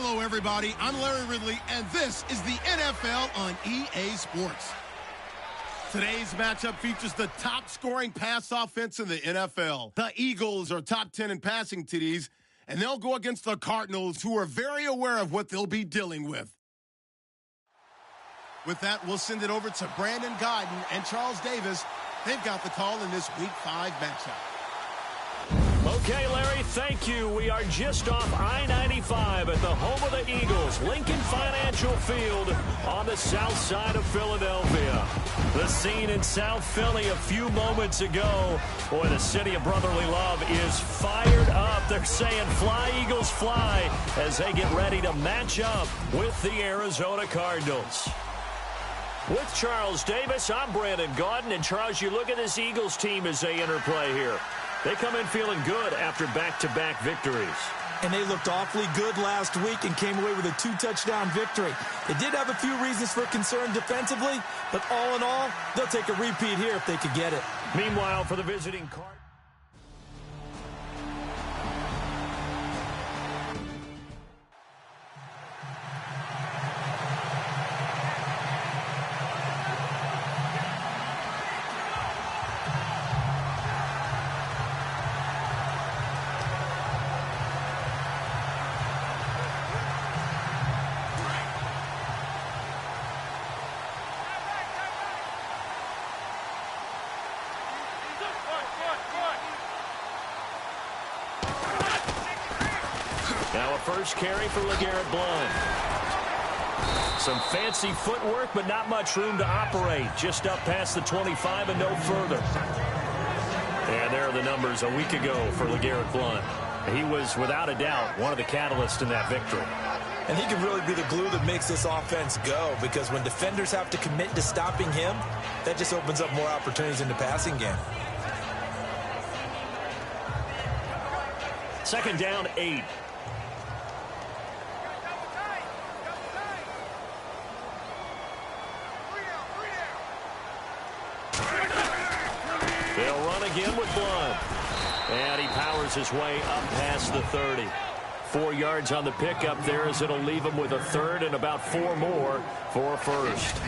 Hello, everybody. I'm Larry Ridley, and this is the NFL on EA Sports. Today's matchup features the top-scoring pass offense in the NFL. The Eagles are top 10 in passing TDs, and they'll go against the Cardinals, who are very aware of what they'll be dealing with. With that, we'll send it over to Brandon Godden and Charles Davis. They've got the call in this Week 5 matchup. Okay, Larry, thank you. We are just off I-95 at the home of the Eagles, Lincoln Financial Field on the south side of Philadelphia. The scene in South Philly a few moments ago. Boy, the city of brotherly love is fired up. They're saying, "Fly, Eagles, fly," as they get ready to match up with the Arizona Cardinals. With Charles Davis, I'm Brandon Gaudin. And, Charles, you look at this Eagles team as they interplay here. They come in feeling good after back-to-back victories. And they looked awfully good last week and came away with a 2-touchdown victory. They did have a few reasons for concern defensively, but all in all, they'll take a repeat here if they could get it. Meanwhile, for the visiting Cardinals. Now a first carry for LeGarrette Blount. Some fancy footwork, but not much room to operate. Just up past the 25 and no further. And there are the numbers a week ago for LeGarrette Blount. He was, without a doubt, one of the catalysts in that victory. And he could really be the glue that makes this offense go, because when defenders have to commit to stopping him, that just opens up more opportunities in the passing game. Second down, 8. They'll run again with Blount. And he powers his way up past the 30. 4 yards on the pickup there, as it'll leave him with a third and about 4 more for a first.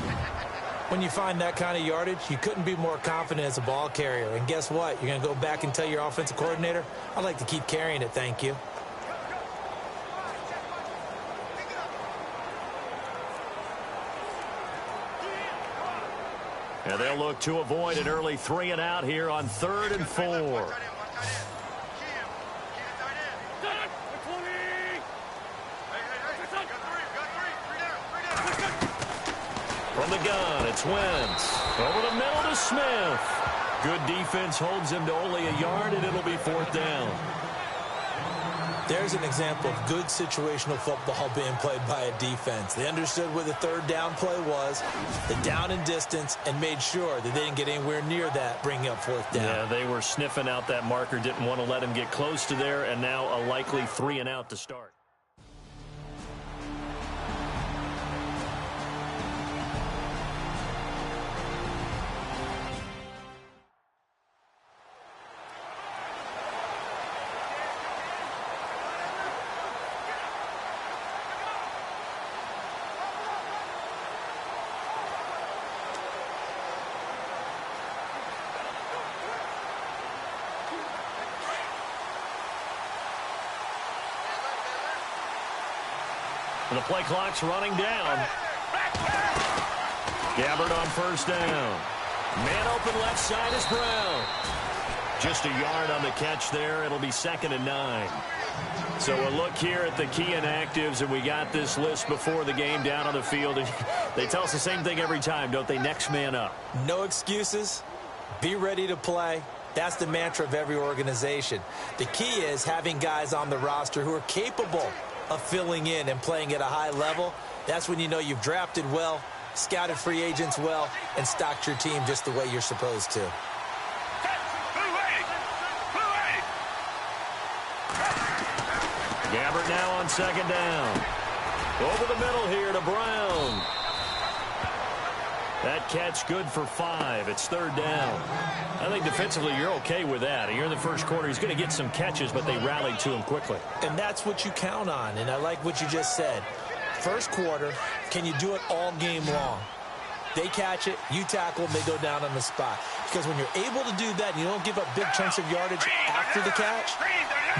When you find that kind of yardage, you couldn't be more confident as a ball carrier. And guess what? You're going to go back and tell your offensive coordinator, "I'd like to keep carrying it, thank you." And they'll look to avoid an early 3 and out here on 3rd and 4. From the gun, it's Wentz. Over the middle to Smith. Good defense holds him to only a yard, and it'll be 4th down. There's an example of good situational football being played by a defense. They understood what the 3rd down play was, the down and distance, and made sure that they didn't get anywhere near that, bringing up 4th down. Yeah, they were sniffing out that marker, didn't want to let him get close to there, and now a likely 3 and out to start. The play clock's running down. Gabbard on 1st down. Man open left side is Brown. Just a yard on the catch there. It'll be 2nd and 9. So a look here at the key inactives, and we got this list before the game down on the field. They tell us the same thing every time, don't they? Next man up. No excuses. Be ready to play. That's the mantra of every organization. The key is having guys on the roster who are capable of filling in and playing at a high level. That's when you know you've drafted well, scouted free agents well, and stocked your team just the way you're supposed to. Gabbard now on 2nd down. Over the middle here to Brown. That catch good for 5. It's 3rd down. I think defensively you're okay with that. Here in the first quarter, he's going to get some catches, but they rallied to him quickly. And that's what you count on, and I like what you just said. First quarter, can you do it all game long? They catch it, you tackle them, they go down on the spot. Because when you're able to do that and you don't give up big chunks of yardage after the catch,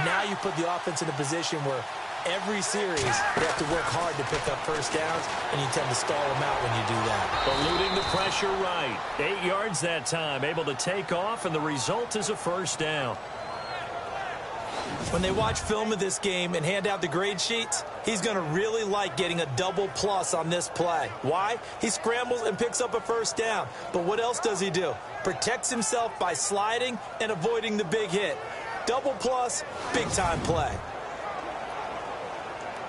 now you put the offense in a position where every series they have to work hard to pick up first downs, and you tend to stall them out when you do that. Eluding the pressure right. 8 yards that time, able to take off, and the result is a first down. When they watch film of this game and hand out the grade sheets, he's going to really like getting a double plus on this play. Why? He scrambles and picks up a first down. But what else does he do? Protects himself by sliding and avoiding the big hit. Double plus, big-time play.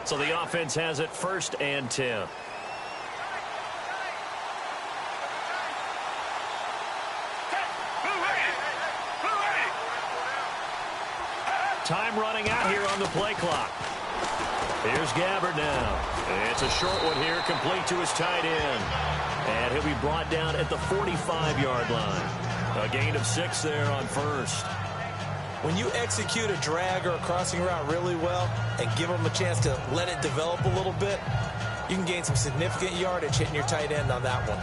So the offense has it 1st and 10. Time running out here on the play clock. Here's Gabbard now. It's a short one here, complete to his tight end. And he'll be brought down at the 45-yard line. A gain of 6 there on 1st. When you execute a drag or a crossing route really well and give them a chance to let it develop a little bit, you can gain some significant yardage hitting your tight end on that one.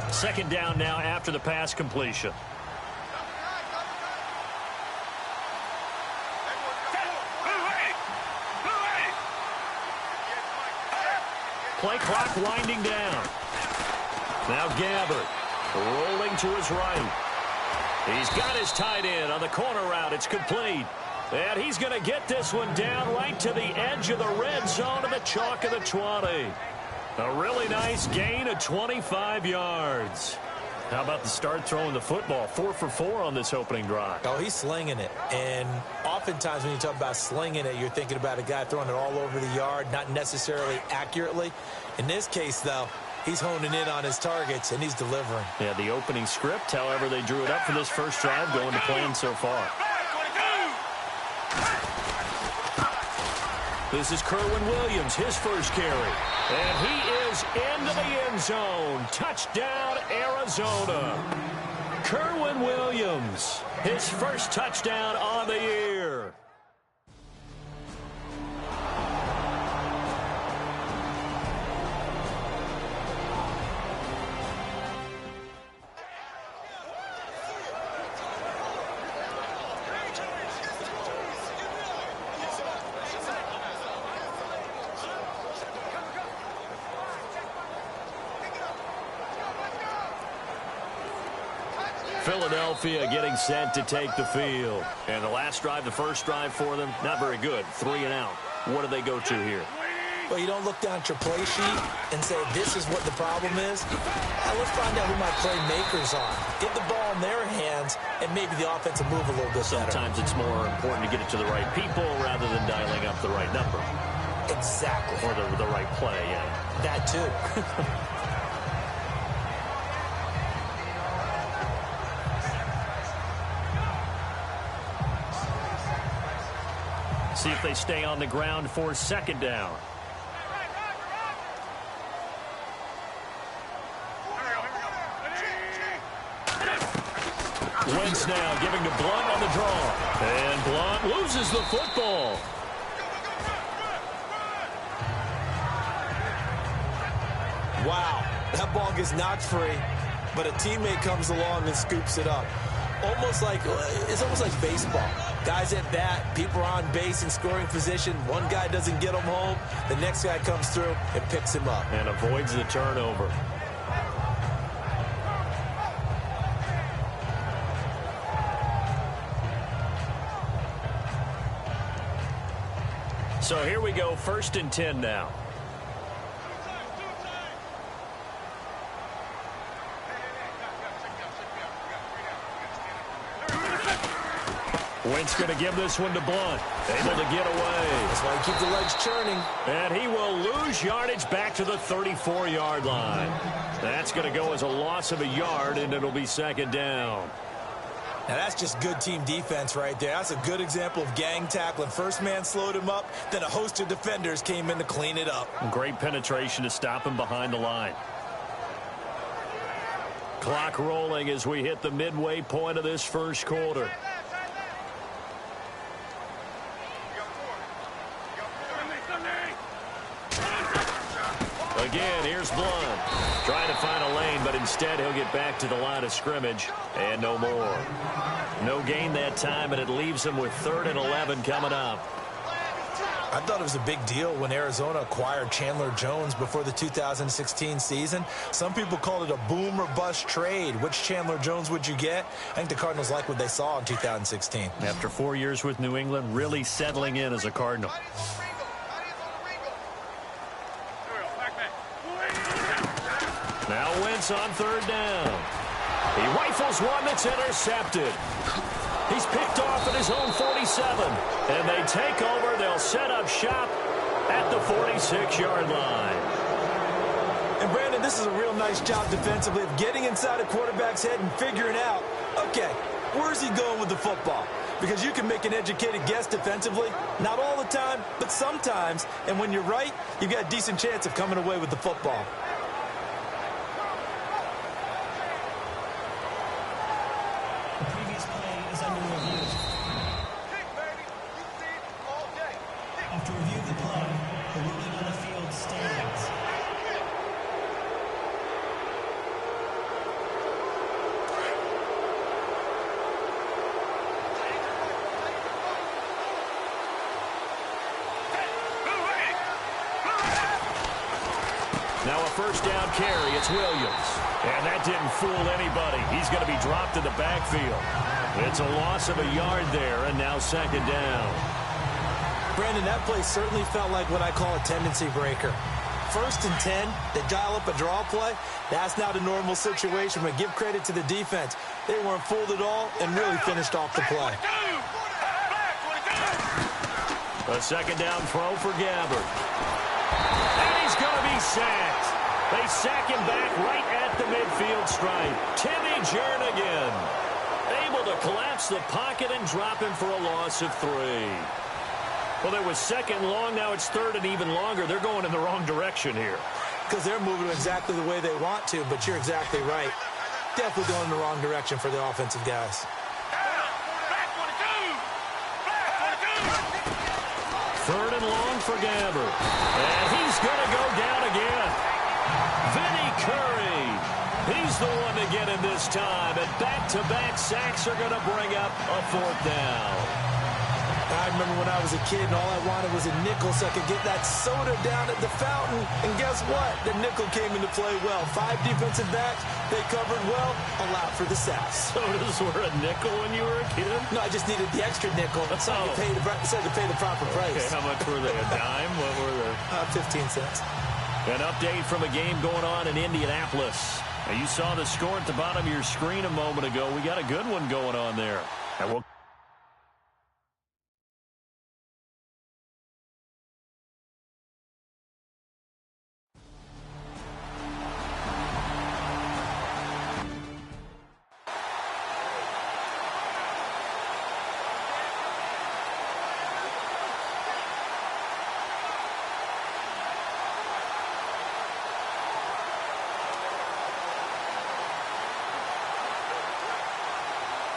2nd down now after the pass completion. Play clock winding down. Now Gabbard rolling to his right. He's got his tight end on the corner route. It's complete. And he's going to get this one down right to the edge of the red zone of the chalk of the 20. A really nice gain of 25 yards. How about the start throwing the football? 4 for 4 on this opening drive. Oh, he's slinging it. And oftentimes when you talk about slinging it, you're thinking about a guy throwing it all over the yard, not necessarily accurately. In this case, though, he's honing in on his targets, and he's delivering. Yeah, the opening script, however, they drew it up for this first drive, going to plan so far. This is Kerwin Williams, his first carry. And he is into the end zone. Touchdown, Arizona. Kerwin Williams, his first touchdown on the year. Philadelphia getting set to take the field. And the last drive, the first drive for them, not very good. 3 and out. What do they go to here? Well, you don't look down at your play sheet and say, this is what the problem is. Let's find out who my playmakers are. Get the ball in their hands, and maybe the offense will move a little bit better. Sometimes it's more important to get it to the right people rather than dialing up the right number. Exactly. Or the right play, yeah. That too. See if they stay on the ground for 2nd down. Wentz now giving to Blunt on the draw. And Blunt loses the football. Wow, that ball gets knocked free, but a teammate comes along and scoops it up. It's almost like baseball. Guys at bat, people are on base in scoring position. One guy doesn't get him home. The next guy comes through and picks him up. And avoids the turnover. So here we go, 1st and 10 now. Wentz going to give this one to Blunt. Able to get away. That's why you keep the legs churning. And he will lose yardage back to the 34-yard line. That's going to go as a loss of a yard, and it'll be 2nd down. Now, that's just good team defense right there. That's a good example of gang tackling. First man slowed him up, then a host of defenders came in to clean it up. Great penetration to stop him behind the line. Clock rolling as we hit the midway point of this first quarter. Again, here's Blunt. Trying to find a lane, but instead he'll get back to the line of scrimmage. And no more. No gain that time, and it leaves him with 3rd and 11 coming up. I thought it was a big deal when Arizona acquired Chandler Jones before the 2016 season. Some people called it a boom or bust trade. Which Chandler Jones would you get? I think the Cardinals like what they saw in 2016. After 4 years with New England, really settling in as a Cardinal. Now Wentz on 3rd down. He rifles one that's intercepted. He's picked off at his own 47. And they take over. They'll set up shop at the 46-yard line. And, Brandon, this is a real nice job defensively of getting inside a quarterback's head and figuring out, okay, where's he going with the football? Because you can make an educated guess defensively. Not all the time, but sometimes. And when you're right, you've got a decent chance of coming away with the football. After review of the play, the ruling on the field stands. Now a first down carry. It's Williams. And that didn't fool anybody. He's going to be dropped in the backfield. It's a loss of a yard there, and now 2nd down. Brandon, that play certainly felt like what I call a tendency breaker. 1st and 10, they dial up a draw play. That's not a normal situation, but give credit to the defense. They weren't fooled at all and really finished off the play. A 2nd down throw for Gabbard. And he's going to be sacked. They sack him back right at the midfield stripe. Timmy Jernigan able to collapse the pocket and drop him for a loss of 3. Well, it was 2nd long. Now it's 3rd and even longer. They're going in the wrong direction here. Because they're moving exactly the way they want to, but you're exactly right. Definitely going in the wrong direction for the offensive guys. 3rd and long for Gabbard. And he's going to go down again. Vinny Curry. He's the one to get him this time. And back-to-back sacks are going to bring up a 4th down. I remember when I was a kid and all I wanted was a nickel so I could get that soda down at the fountain. And guess what? The nickel came into play well. 5 defensive backs. They covered well. Allowed for the sacks. Sodas were a nickel when you were a kid? No, I just needed the extra nickel so I could pay the proper price. Okay, how much were they? A dime? What were they? 15 cents. An update from a game going on in Indianapolis. Now, you saw the score at the bottom of your screen a moment ago. We got a good one going on there. And we'll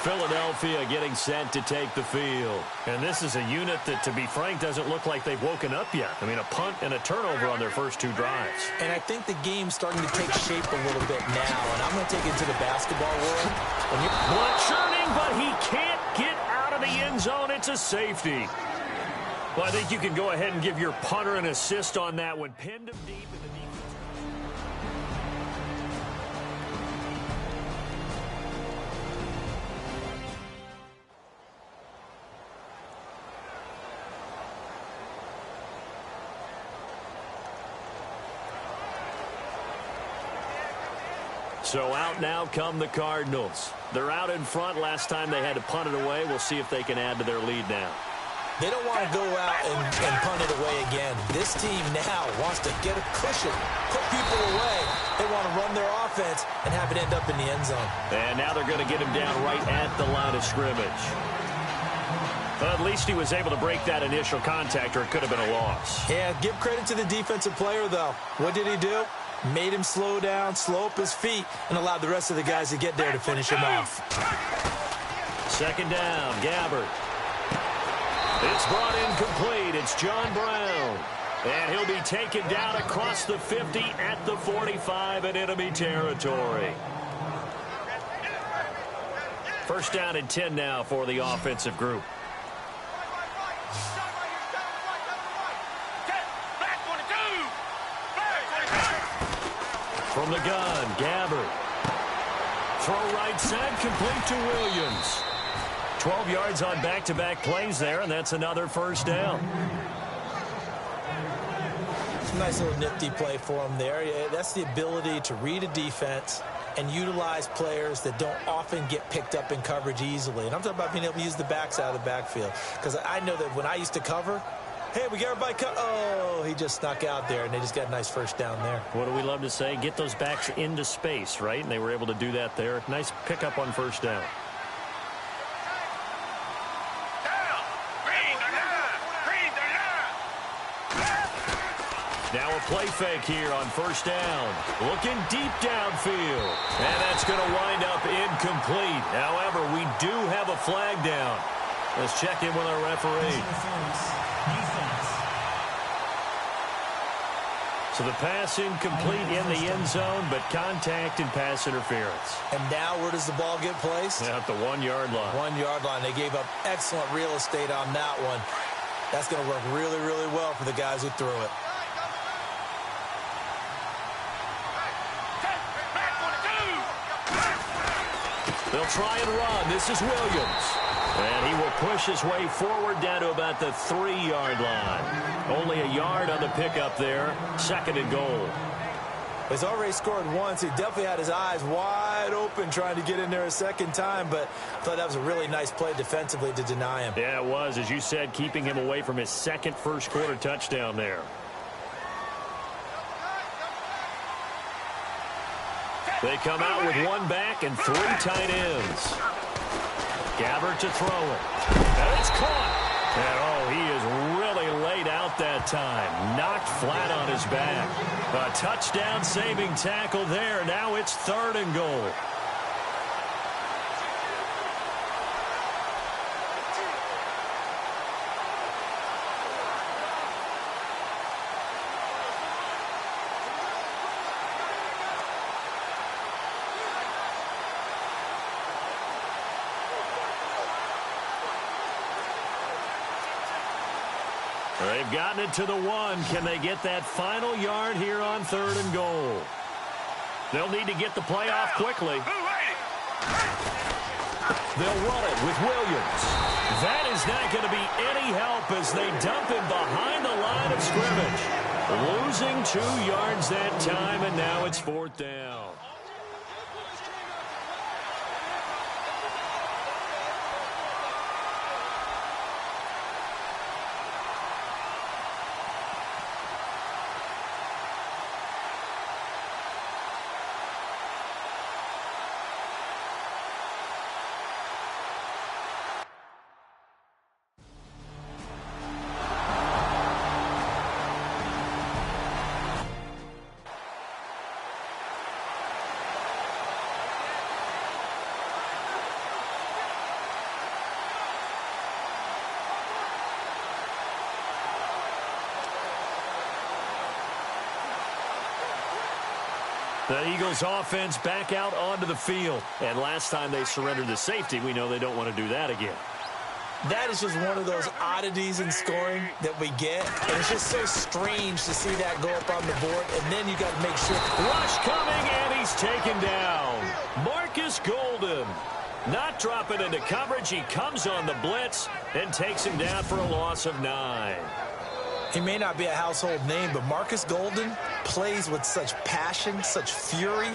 Philadelphia getting set to take the field. And this is a unit that, to be frank, doesn't look like they've woken up yet. I mean, a punt and a turnover on their first 2 drives. And I think the game's starting to take shape a little bit now. And I'm going to take it to the basketball world. Blunt churning, but he can't get out of the end zone. It's a safety. Well, I think you can go ahead and give your punter an assist on that one. Pinned him deep in the defense. So out now come the Cardinals. They're out in front. Last time they had to punt it away. We'll see if they can add to their lead now. They don't want to go out and punt it away again. This team now wants to get a cushion, put people away. They want to run their offense and have it end up in the end zone. And now they're going to get him down right at the line of scrimmage. But at least he was able to break that initial contact, or it could have been a loss. Yeah, give credit to the defensive player, though. What did he do? Made him slow down, slow up his feet, and allowed the rest of the guys to get there to finish him off. Second down, Gabbert. It's brought in complete. It's John Brown. And he'll be taken down across the 50 at the 45 in enemy territory. First down and 10 now for the offensive group. From the gun, Gabbert. Throw right side, complete to Williams. 12 yards on back-to-back plays there, and that's another first down. It's a nice little nifty play for him there. Yeah, that's the ability to read a defense and utilize players that don't often get picked up in coverage easily. And I'm talking about being able to use the backs out of the backfield. Because I know that when I used to cover, hey, we got everybody cut. Oh, he just snuck out there, and they just got a nice first down there. What do we love to say? Get those backs into space, right? And they were able to do that there. Nice pickup on first down. Now a play fake here on first down. Looking deep downfield. And that's going to wind up incomplete. However, we do have a flag down. Let's check in with our referee. So the pass incomplete in the end zone, but contact and pass interference. And now where does the ball get placed? At the 1-yard line. 1-yard line. They gave up excellent real estate on that one. That's going to work really, really well for the guys who threw it. They'll try and run. This is Williams. And he will push his way forward down to about the 3-yard line. Only a yard on the pickup there. Second and goal. He's already scored once. He definitely had his eyes wide open trying to get in there a second time, but I thought that was a really nice play defensively to deny him. Yeah, it was. As you said, keeping him away from his second first-quarter touchdown there. They come out with one back and 3 tight ends. Gabbert to throw it. And it's caught. And, oh, he is really laid out that time. Knocked flat on his back. A touchdown-saving tackle there. Now it's 3rd and goal. They've gotten it to the 1. Can they get that final yard here on 3rd and goal? They'll need to get the play off quickly. They'll run it with Williams. That is not going to be any help as they dump him behind the line of scrimmage. Losing 2 yards that time, and now it's 4th down. The Eagles offense back out onto the field. And last time they surrendered the safety, we know they don't want to do that again. That is just one of those oddities in scoring that we get. And it's just so strange to see that go up on the board. And then you got to make sure. Rush coming, and he's taken down. Marcus Golden. Not dropping into coverage. He comes on the blitz and takes him down for a loss of 9. He may not be a household name, but Marcus Golden plays with such passion, such fury.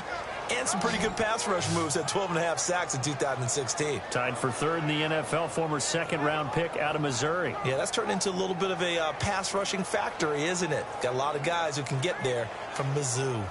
and some pretty good pass rush moves at 12.5 sacks in 2016. Tied for third in the NFL, former second-round pick out of Missouri. Yeah, that's turned into a little bit of a pass rushing factory, isn't it? Got a lot of guys who can get there from Mizzou.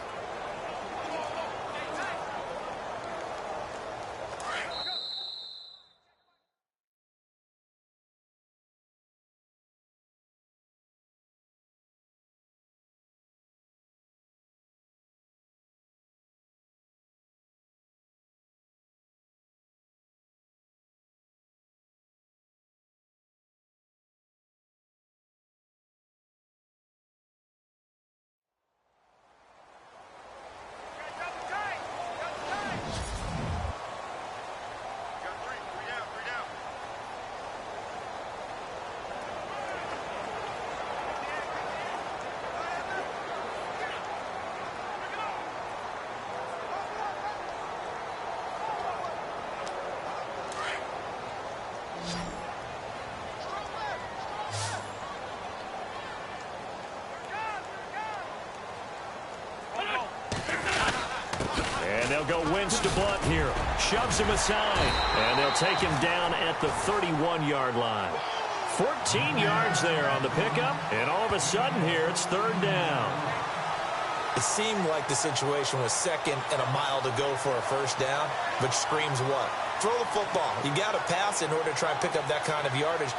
And they'll go Wentz to Blunt here. Shoves him aside. And they'll take him down at the 31-yard line. 14 yards there on the pickup. And all of a sudden here, it's third down. It seemed like the situation was second and a mile to go for a first down, which screams what? Throw the football. You got to pass in order to try and pick up that kind of yardage.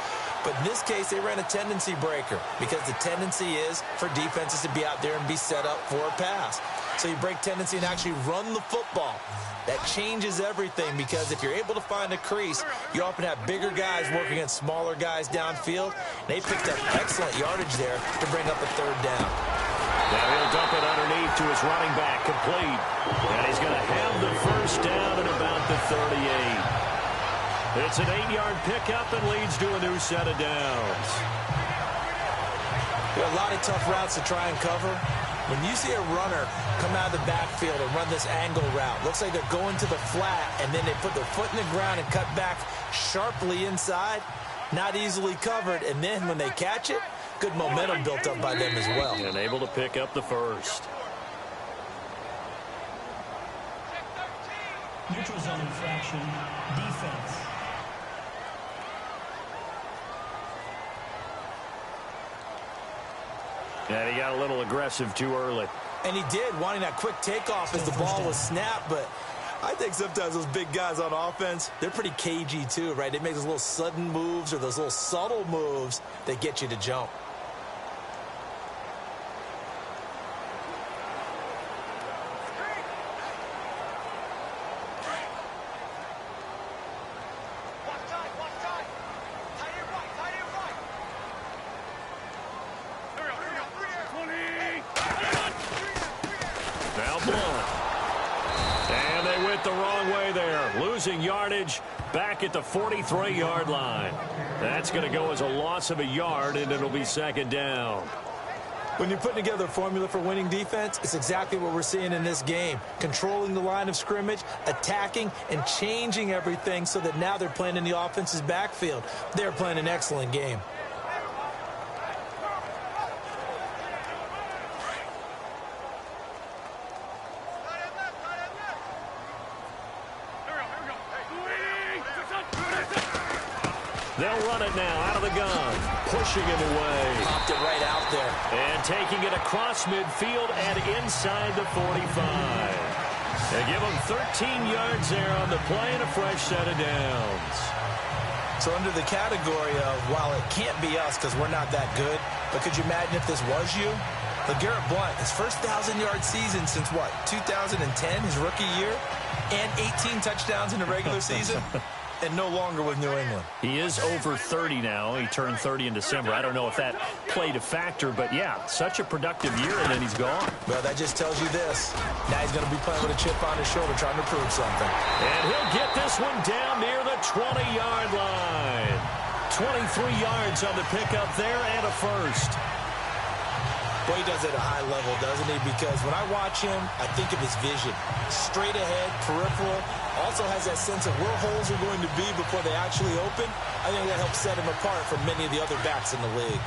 But in this case, they ran a tendency breaker because the tendency is for defenses to be out there and be set up for a pass. So you break tendency and actually run the football. That changes everything because if you're able to find a crease, you often have bigger guys working against smaller guys downfield. They picked up excellent yardage there to bring up a third down. Now he'll dump it underneath to his running back, complete. And he's going to have the first down at about the 38. It's an 8-yard pickup and leads to a new set of downs. There are a lot of tough routes to try and cover. When you see a runner come out of the backfield and run this angle route, looks like they're going to the flat, and then they put their foot in the ground and cut back sharply inside, not easily covered, and then when they catch it, good momentum built up by them as well. And able to pick up the first. Neutral zone infraction, defense. And he got a little aggressive too early. And he did, wanting that quick takeoff as the ball was snapped, but I think sometimes those big guys on offense, they're pretty cagey too, right? They make those little sudden moves or those little subtle moves that get you to jump. Losing yardage back at the 43-yard line. That's going to go as a loss of a yard, and it'll be second down. When you're putting together a formula for winning defense, it's exactly what we're seeing in this game. Controlling the line of scrimmage, attacking, and changing everything so that now they're playing in the offense's backfield. They're playing an excellent game. They'll run it now out of the gun. Pushing him away. Popped it right out there. And taking it across midfield and inside the 45. They give him 13 yards there on the play and a fresh set of downs. So under the category of, while it can't be us because we're not that good, but could you imagine if this was you? LeGarrette Blount, his first 1,000-yard season since what, 2010, his rookie year? And 18 touchdowns in the regular season? And no longer with New England. He is over 30 now. He turned 30 in December. I don't know if that played a factor, but yeah, such a productive year, and then he's gone. Well, that just tells you this. Now he's going to be playing with a chip on his shoulder trying to prove something. And he'll get this one down near the 20-yard line. 23 yards on the pickup there and a first. Boy, he does it at a high level, doesn't he? Because when I watch him, I think of his vision. Straight ahead, peripheral. Also has that sense of where holes are going to be before they actually open. I think that helps set him apart from many of the other backs in the league.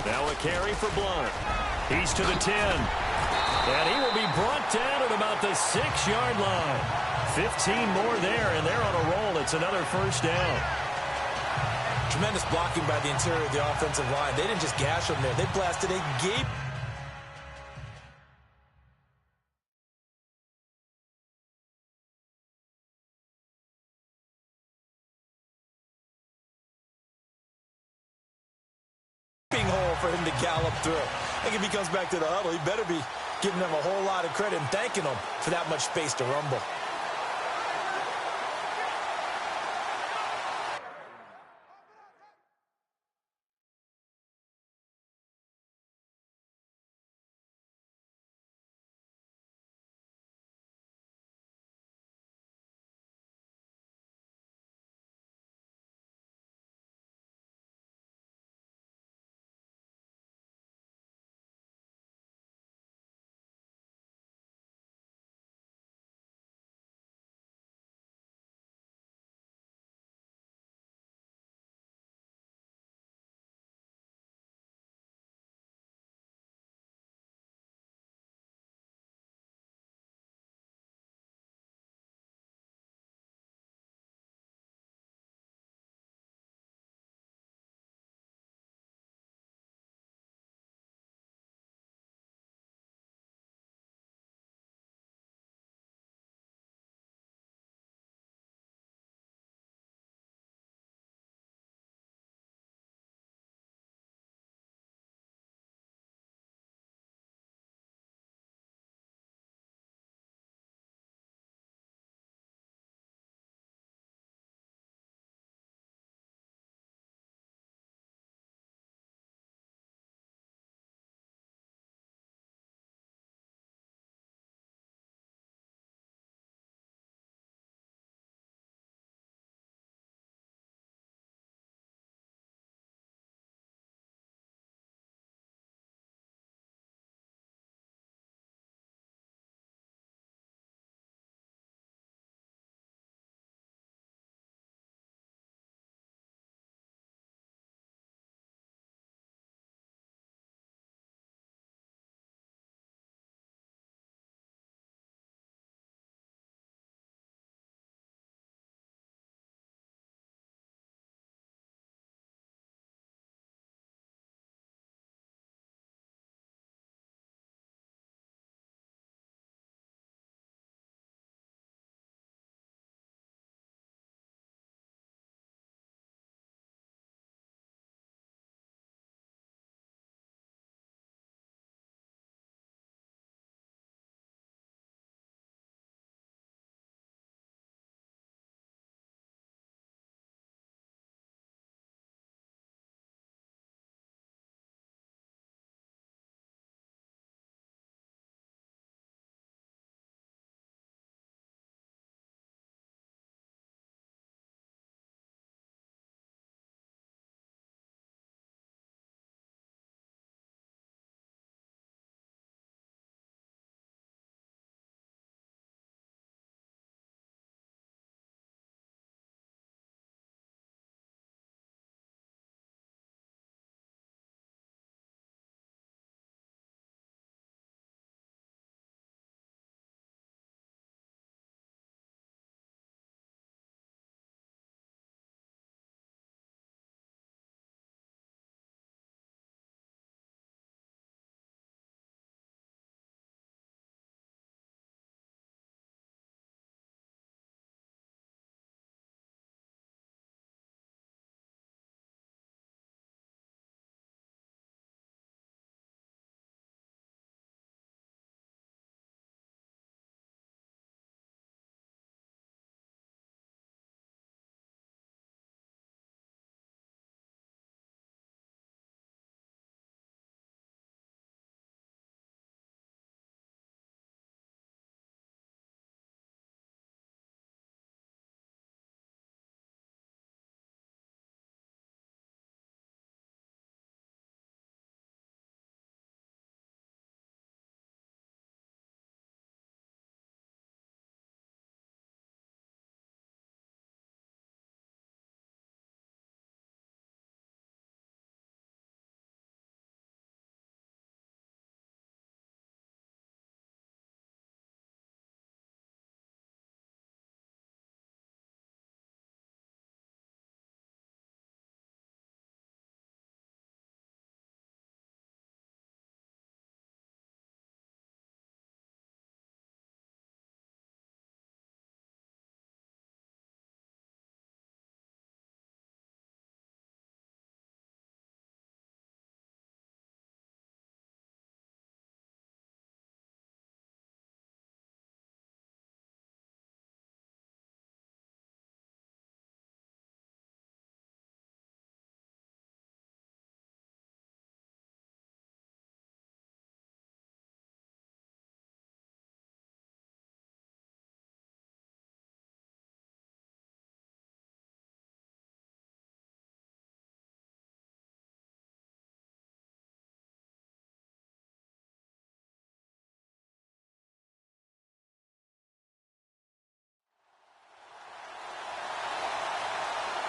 Now a carry for Blunt. He's to the 10. And he will be brought down at about the 6-yard line. 15 more there, and they're on a roll. It's another first down. Tremendous blocking by the interior of the offensive line. They didn't just gash him there. They blasted a gaping hole for him to gallop through. I think if he comes back to the huddle, he better be giving them a whole lot of credit and thanking them for that much space to rumble.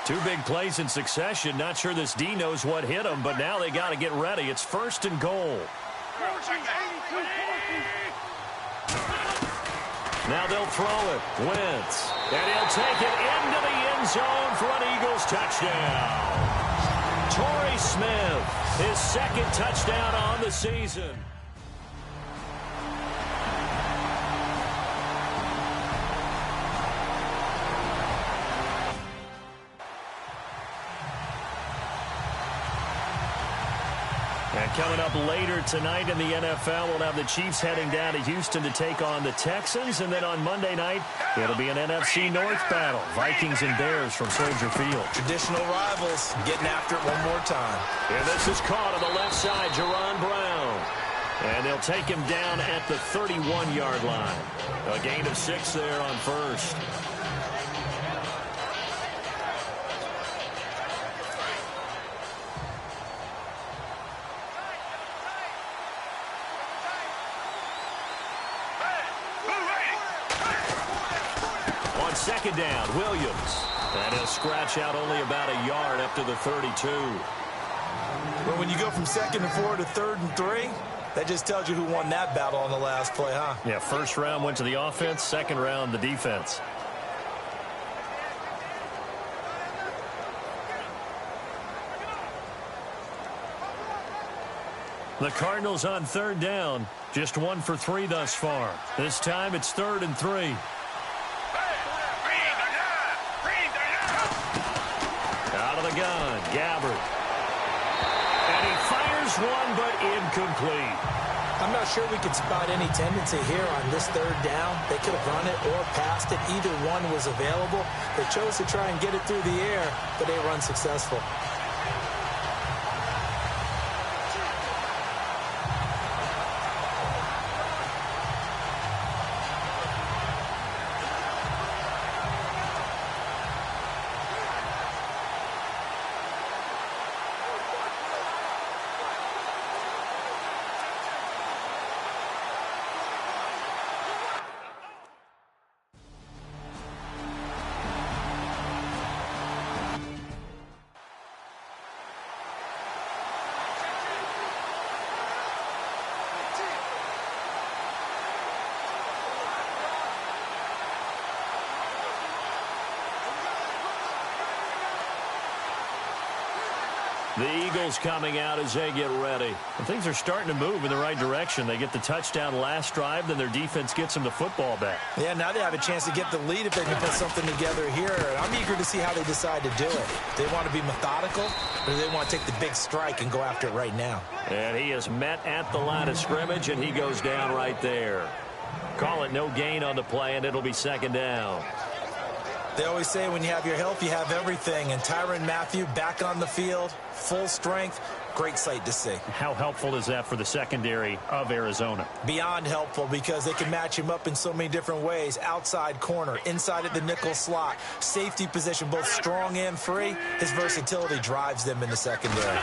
Two big plays in succession. Not sure this D knows what hit him, but now they got to get ready. It's 1st and goal. Now they'll throw it. Wentz. And he'll take it into the end zone for an Eagles touchdown. Torrey Smith, his 2nd touchdown on the season. And coming up later tonight in the NFL, we'll have the Chiefs heading down to Houston to take on the Texans. And then on Monday night, it'll be an NFC North battle. Vikings and Bears from Soldier Field. Traditional rivals getting after it one more time. And this is caught on the left side, Jerron Brown. And they'll take him down at the 31-yard line. A gain of 6 there on 1st. Second down, Williams. And he'll scratch out only about a yard up to the 32. Well, when you go from 2nd and 4 to 3rd and 3, that just tells you who won that battle on the last play, huh? Yeah, 1st round went to the offense, 2nd round the defense. The Cardinals on 3rd down, just 1 for 3 thus far. This time it's 3rd and 3. Out of the gun, Gabbert. And he fires one, but incomplete. I'm not sure we could spot any tendency here on this 3rd down. They could have run it or passed it. Either one was available. They chose to try and get it through the air, but they were unsuccessful. The Eagles coming out as they get ready. And things are starting to move in the right direction. They get the touchdown last drive, then their defense gets them the football back. Yeah, now they have a chance to get the lead if they can put something together here. And I'm eager to see how they decide to do it. They want to be methodical, or do they want to take the big strike and go after it right now? And he is met at the line of scrimmage, and he goes down right there. Call it no gain on the play, and it'll be 2nd down. They always say when you have your health, you have everything. And Tyrann Mathieu back on the field, full strength. Great sight to see. How helpful is that for the secondary of Arizona? Beyond helpful, because they can match him up in so many different ways. Outside corner, inside of the nickel slot, safety position, both strong and free. His versatility drives them in the secondary.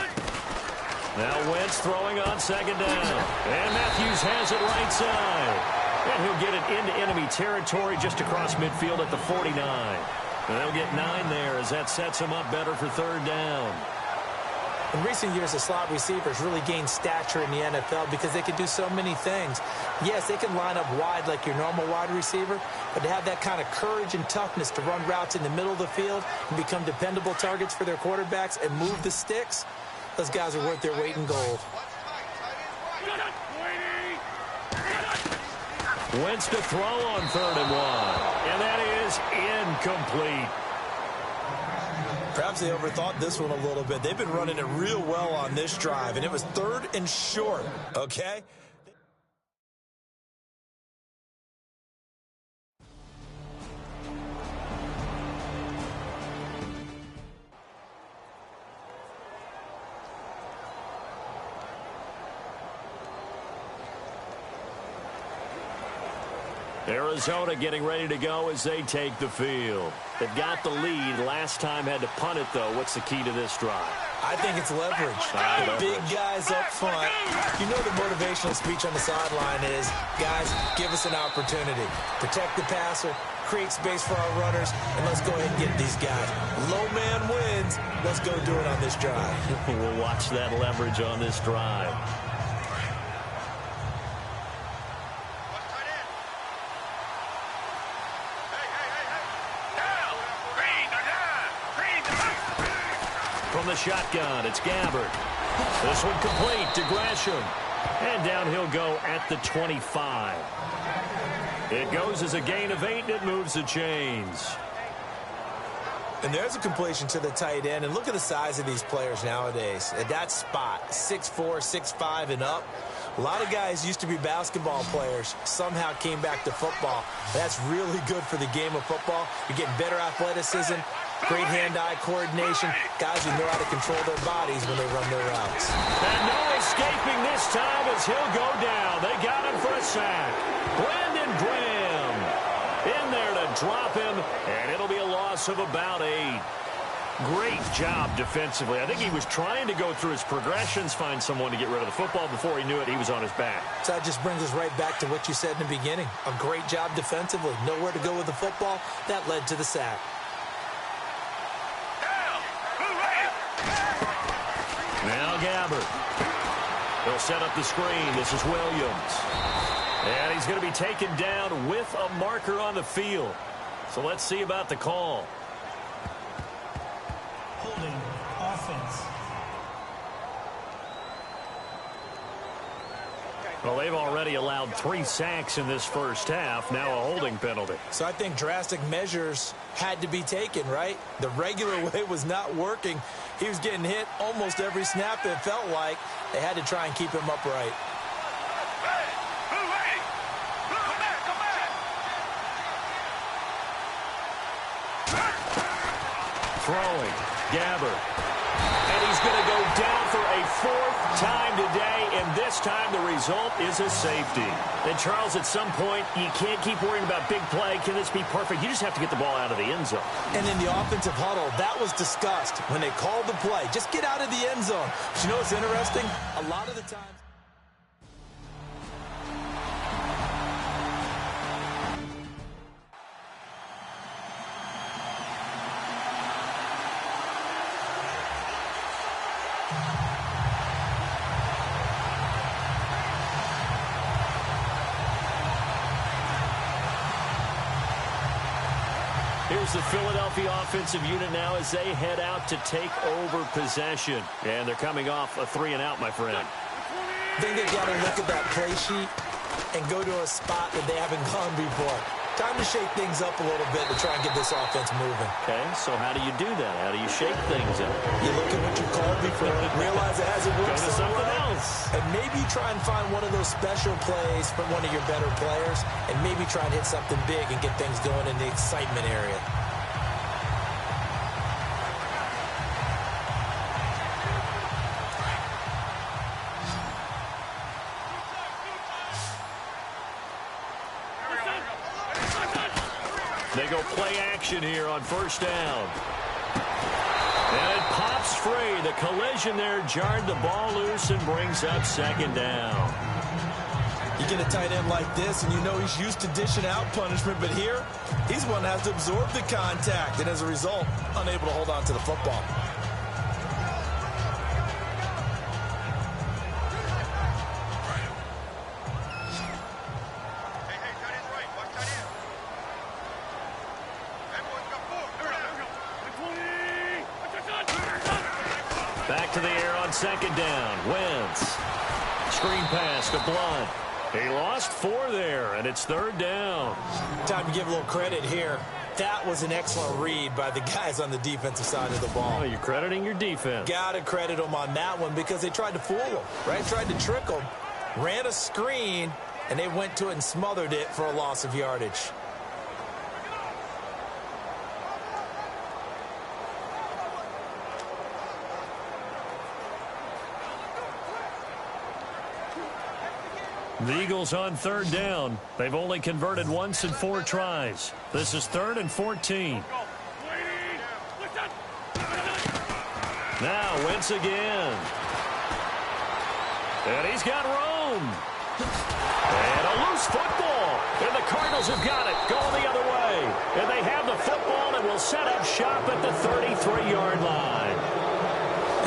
Now Wentz throwing on 2nd down. And Matthews has it right side. And he'll get it into enemy territory just across midfield at the 49. And they'll get 9 there as that sets him up better for 3rd down. In recent years, the slot receivers really gained stature in the NFL because they can do so many things. Yes, they can line up wide like your normal wide receiver, but to have that kind of courage and toughness to run routes in the middle of the field and become dependable targets for their quarterbacks and move the sticks, those guys are worth their weight in gold. Wentz to throw on 3rd and 1. And that is incomplete. Perhaps they overthought this one a little bit. They've been running it real well on this drive, and it was 3rd and short, okay? Arizona getting ready to go as they take the field. They've got the lead. Last time had to punt it, though. What's the key to this drive? I think it's leverage. The big guys up front. You know the motivational speech on the sideline is, guys, give us an opportunity. Protect the passer, create space for our runners, and let's go ahead and get these guys. Low man wins. Let's go do it on this drive. We'll watch that leverage on this drive. From the shotgun, it's Gabbard. This one complete to Gresham. And down he'll go at the 25. It goes as a gain of 8, and it moves the chains. And there's a completion to the tight end. And look at the size of these players nowadays. At that spot, 6'4", 6'5", and up. A lot of guys used to be basketball players, somehow came back to football. That's really good for the game of football. You're getting better athleticism, great hand-eye coordination, guys who know how to control their bodies when they run their routes. And no escaping this time as he'll go down. They got him for a sack. Brandon Graham in there to drop him, and it'll be a loss of about 8. Great job defensively. I think he was trying to go through his progressions, find someone to get rid of the football. Before he knew it, he was on his back. So that just brings us right back to what you said in the beginning. A great job defensively. Nowhere to go with the football. That led to the sack. Now Gabbard. He'll set up the screen. This is Williams. And he's going to be taken down with a marker on the field. So let's see about the call. Holding offense. Well, they've already allowed 3 sacks in this first half. Now a holding penalty. So I think drastic measures had to be taken, right? The regular way was not working. He was getting hit almost every snap, it felt like. They had to try and keep him upright. Throwing. Gabbard. And he's going to go down for a 4th time today, and this time the result is a safety. And Charles, at some point, you can't keep worrying about big play. Can this be perfect? You just have to get the ball out of the end zone. And in the offensive huddle, that was discussed when they called the play. Just get out of the end zone. But you know what's interesting? A lot of the times... Here's the Philadelphia offensive unit now as they head out to take over possession. And they're coming off a 3-and-out, my friend. I think they've got to look at that play sheet and go to a spot that they haven't gone before. Time to shake things up a little bit to try and get this offense moving. Okay, so how do you do that? How do you shake things up? You look at what you called before, realize it hasn't worked Go to so something well, else. and maybe try and find one of those special plays from one of your better players, and maybe try and hit something big and get things going in the excitement area. They go play action here on first down. And it pops free. The collision there jarred the ball loose and brings up 2nd down. You get a tight end like this, and you know he's used to dishing out punishment, but here, he's one that has to absorb the contact, and as a result, unable to hold on to the football. Back to the air on 2nd down. Wentz. Screen pass to Blunt. He lost 4 there, and it's 3rd down. Time to give a little credit here. That was an excellent read by the guys on the defensive side of the ball. Oh, you're crediting your defense. Got to credit them on that one because they tried to fool them, right? Tried to trick them, ran a screen, and they went to it and smothered it for a loss of yardage. The Eagles on 3rd down. They've only converted once in 4 tries. This is 3rd and 14. Now Wentz again. And he's got room. And a loose football. And the Cardinals have got it. Going the other way. And they have the football and will set up shop at the 33-yard line.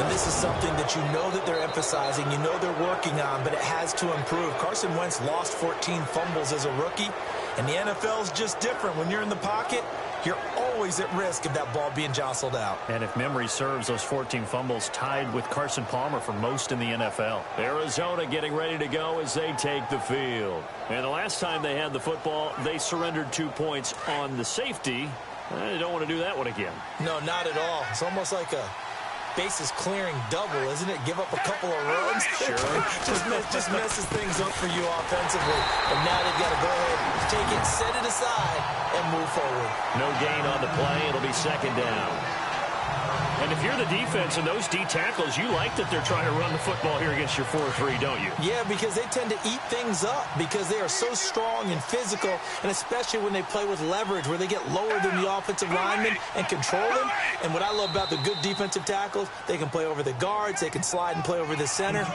And this is something that you know that they're emphasizing, you know they're working on, but it has to improve. Carson Wentz lost 14 fumbles as a rookie, and the NFL is just different. When you're in the pocket, you're always at risk of that ball being jostled out. And if memory serves, those 14 fumbles tied with Carson Palmer for most in the NFL. Arizona getting ready to go as they take the field. And the last time they had the football, they surrendered 2 points on the safety. They don't want to do that one again. No, not at all. It's almost like a bases clearing double, isn't it? Give up a couple of runs. Sure. just messes things up for you offensively. And now they've got to go ahead, take it, set it aside, and move forward. No gain on the play. It'll be second down. And if you're the defense and those D tackles, you like that they're trying to run the football here against your 4-3, don't you? Yeah, because they tend to eat things up because they are so strong and physical, and especially when they play with leverage where they get lower than the offensive linemen and control them. And what I love about the good defensive tackles, they can play over the guards, they can slide and play over the center.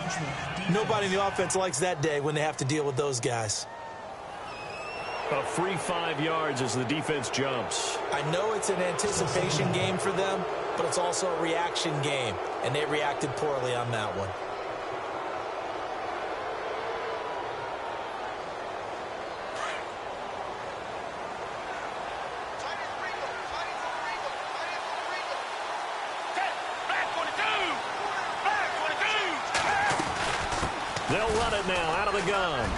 Nobody in the offense likes that day when they have to deal with those guys. A free 5 yards as the defense jumps. I know it's an anticipation game for them, but it's also a reaction game, and they reacted poorly on that one. They'll run it now out of the gun.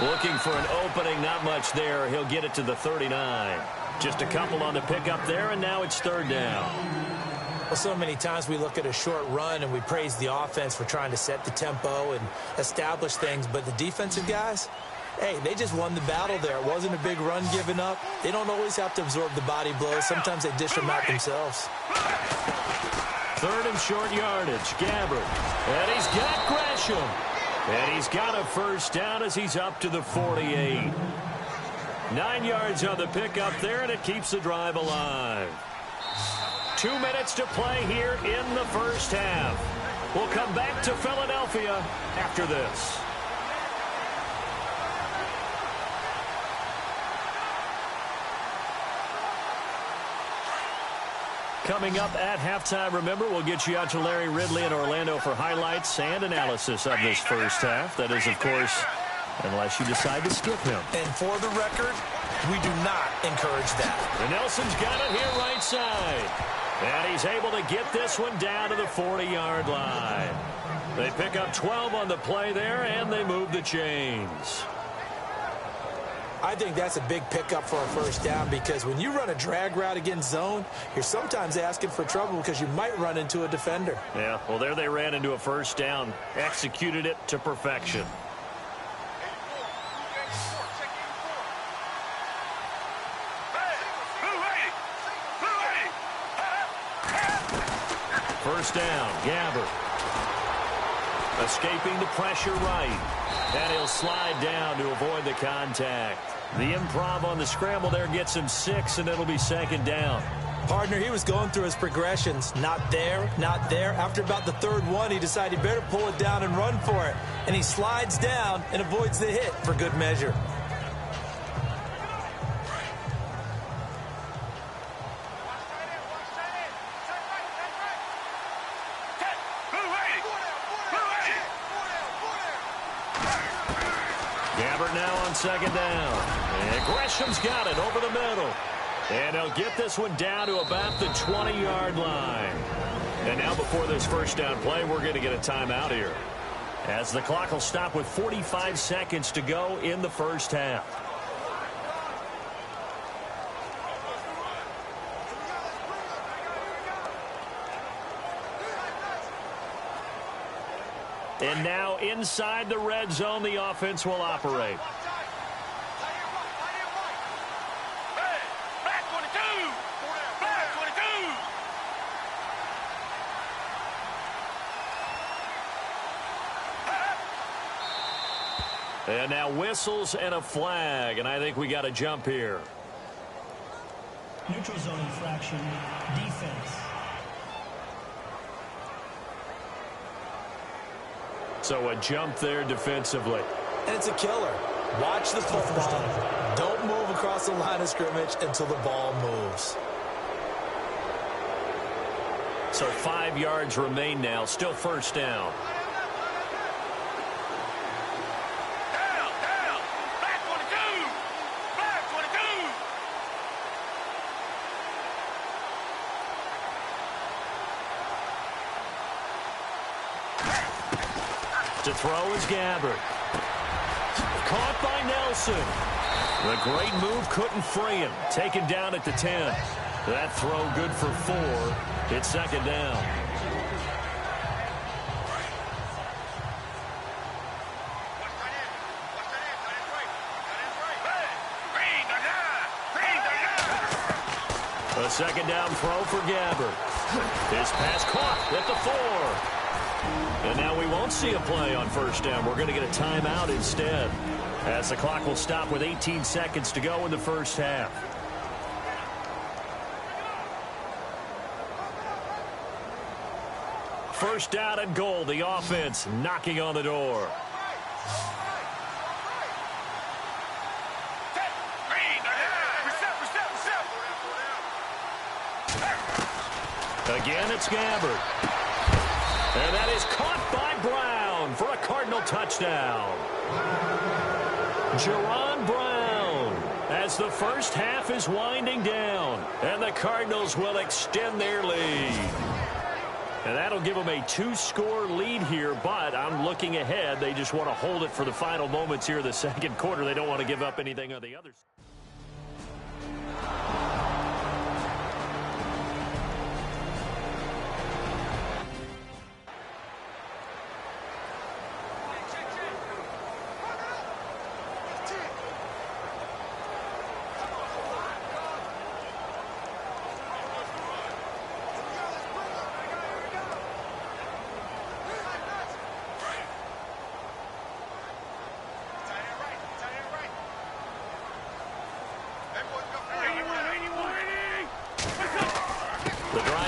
Looking for an opening, not much there. He'll get it to the 39. Just a couple on the pickup there, and now it's third down. Well, so many times we look at a short run and we praise the offense for trying to set the tempo and establish things, but the defensive guys, hey, they just won the battle there. It wasn't a big run given up. They don't always have to absorb the body blows. Sometimes they dish them out themselves. Third and short yardage. Gabbard. And he's got Gresham. And he's got a first down as he's up to the 48. 9 yards on the pickup there, and it keeps the drive alive. 2 minutes to play here in the first half. We'll come back to Philadelphia after this. Coming up at halftime, remember, we'll get you out to Larry Ridley in Orlando for highlights and analysis of this first half. That is, of course, unless you decide to skip him. And for the record, we do not encourage that. And Nelson's got it here right side. And he's able to get this one down to the 40-yard line. They pick up 12 on the play there, and they move the chains. I think that's a big pickup for a first down because when you run a drag route against zone, you're sometimes asking for trouble because you might run into a defender. Yeah, well, there they ran into a first down, executed it to perfection. First down, Gabbard. Escaping the pressure right. And he'll slide down to avoid the contact. The improv on the scramble there gets him 6, and it'll be second down. Partner, he was going through his progressions. Not there, not there. After about the third one, he decided he better pull it down and run for it. And he slides down and avoids the hit for good measure. Second down. And Gresham's got it over the middle. And he'll get this one down to about the 20-yard line. And now before this first down play, we're going to get a timeout here, as the clock will stop with 45 seconds to go in the first half. And now inside the red zone, the offense will operate. And now whistles and a flag, and I think we got a jump here. Neutral zone infraction, defense. So a jump there defensively. And it's a killer. Watch the football. Don't move across the line of scrimmage until the ball moves. So 5 yards remain now. Still first down. To throw is Gabbert. Caught by Nelson. The great move couldn't free him. Taken down at the 10. That throw good for 4. It's second down. A second down throw for Gabbert. His pass caught at the 4. And now we won't see a play on first down. We're going to get a timeout instead, as the clock will stop with 18 seconds to go in the first half. First down and goal. The offense knocking on the door. Again, it's Gabbert. And that is caught by Brown for a Cardinal touchdown. Jerron Brown, as the first half is winding down, and the Cardinals will extend their lead. And that'll give them a 2-score lead here, but I'm looking ahead. They just want to hold it for the final moments here in the second quarter. They don't want to give up anything on the others.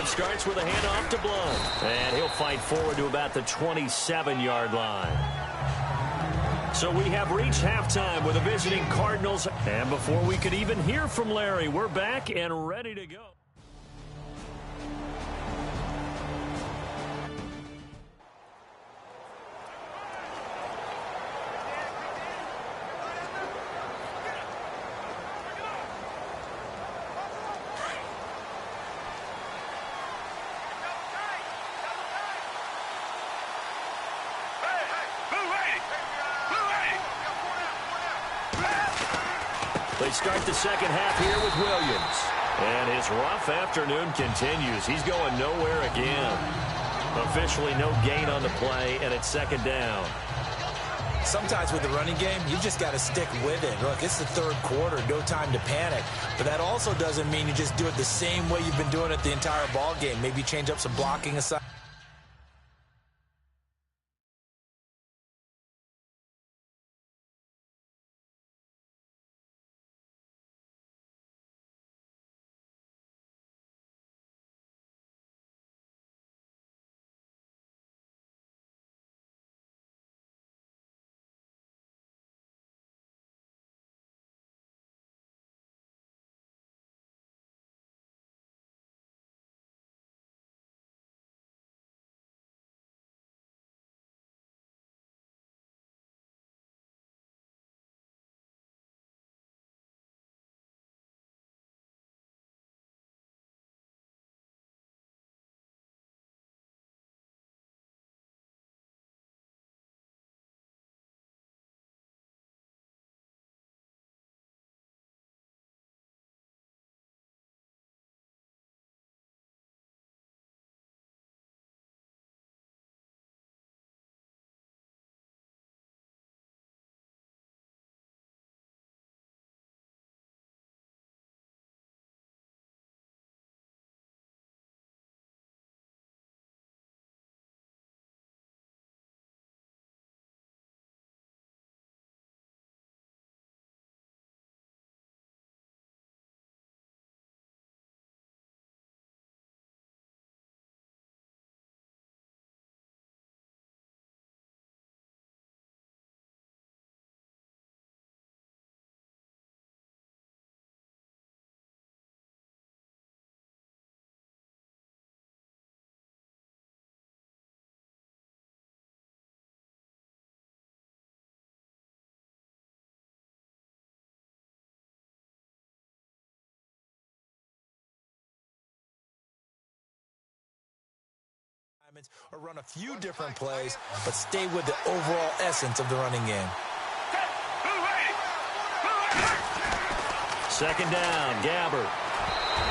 Starts with a handoff to Blount. And he'll fight forward to about the 27-yard line. So we have reached halftime with the visiting Cardinals. And before we could even hear from Larry, we're back and ready to go. They start the second half here with Williams. And his rough afternoon continues. He's going nowhere again. Officially no gain on the play, and it's second down. Sometimes with the running game, you just got to stick with it. Look, it's the third quarter, no time to panic. But that also doesn't mean you just do it the same way you've been doing it the entire ball game. Maybe change up some blocking aside. assignments or run a few different plays, but stay with the overall essence of the running game. Second down, Gabbert.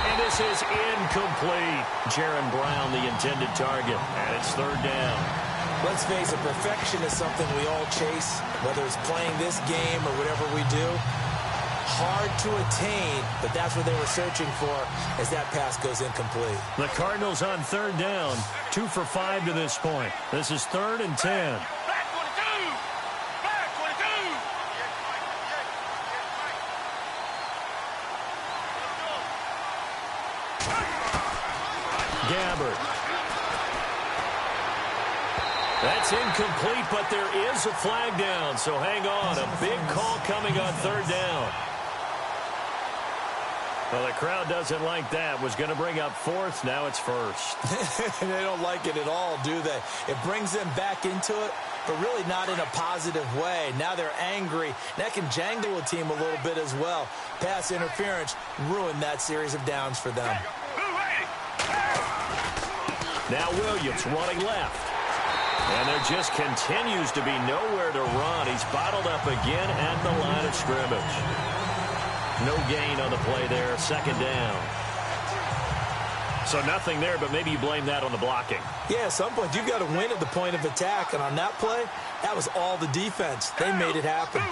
And this is incomplete. Jaron Brown, the intended target, and it's third down. Let's face it, perfection is something we all chase, whether it's playing this game or whatever we do. Hard to attain, but that's what they were searching for as that pass goes incomplete. The Cardinals on third down, 2 for 5 to this point. This is 3rd and 10. Gabbert. That's incomplete, but there is a flag down, so hang on. A big call coming on third down. Well, the crowd doesn't like that. Was going to bring up 4th. Now it's 1st. They don't like it at all, do they? It brings them back into it, but really not in a positive way. Now they're angry. That can jangle a team a little bit as well. Pass interference ruined that series of downs for them. Now Williams running left. And there just continues to be nowhere to run. He's bottled up again at the line of scrimmage. No gain on the play there. Second down. So nothing there, but maybe you blame that on the blocking. Yeah, at some point you've got to win at the point of attack. And on that play, that was all the defense. They made it happen.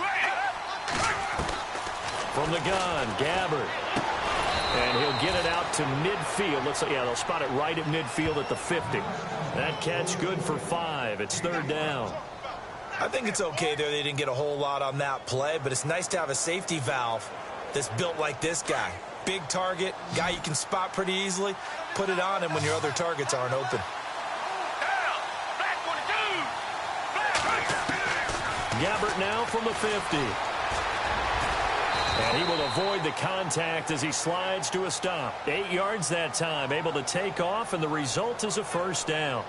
From the gun, Gabbert. And he'll get it out to midfield. Looks like, yeah, they'll spot it right at midfield at the 50. That catch good for 5. It's third down. I think it's okay there. They didn't get a whole lot on that play, but it's nice to have a safety valve that's built like this guy. Big target, guy you can spot pretty easily. Put it on him when your other targets aren't open. Gabbert now from the 50. And he will avoid the contact as he slides to a stop. 8 yards that time, able to take off, and the result is a first down.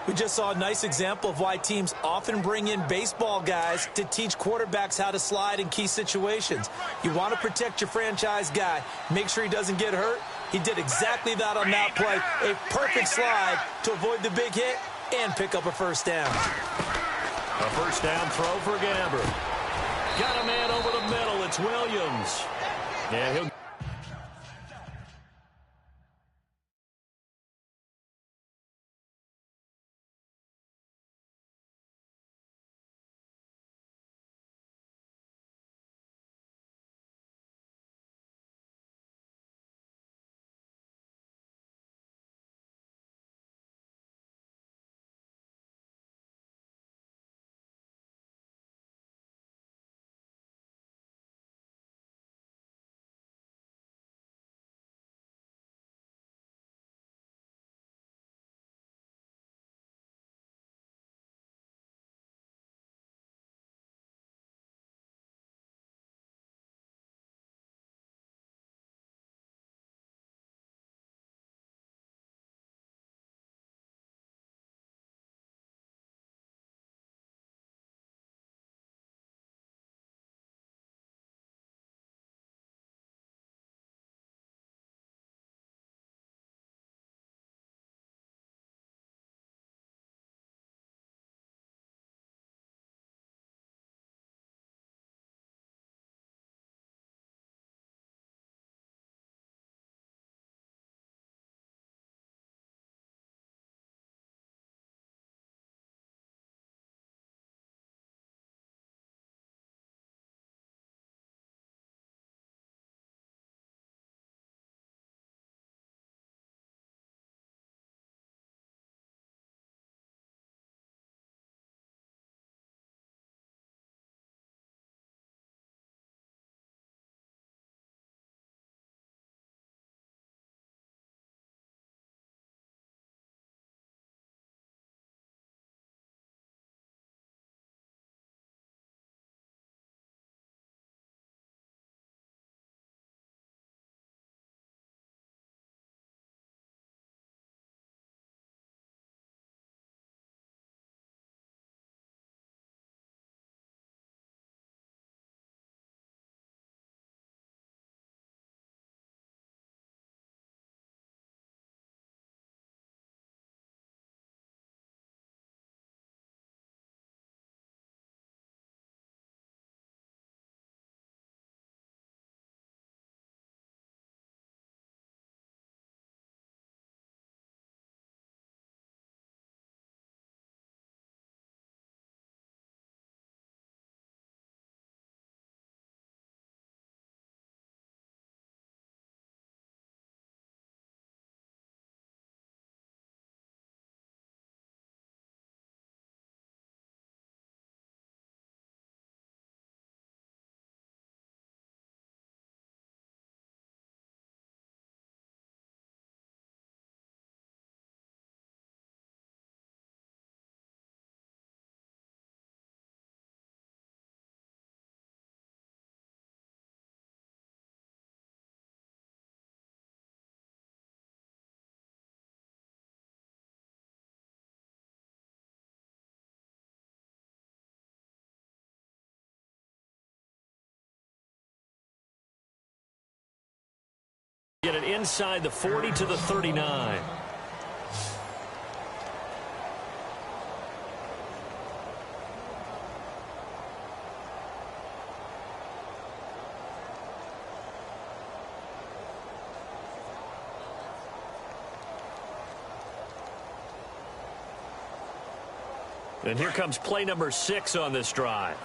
We just saw a nice example of why teams often bring in baseball guys to teach quarterbacks how to slide in key situations. You want to protect your franchise guy. Make sure he doesn't get hurt. He did exactly that on that play. A perfect slide to avoid the big hit and pick up a first down. A first down throw for Gabbert. Got a man over the middle. It's Williams. And he'll inside the 40 to the 39. And here comes play number 6 on this drive.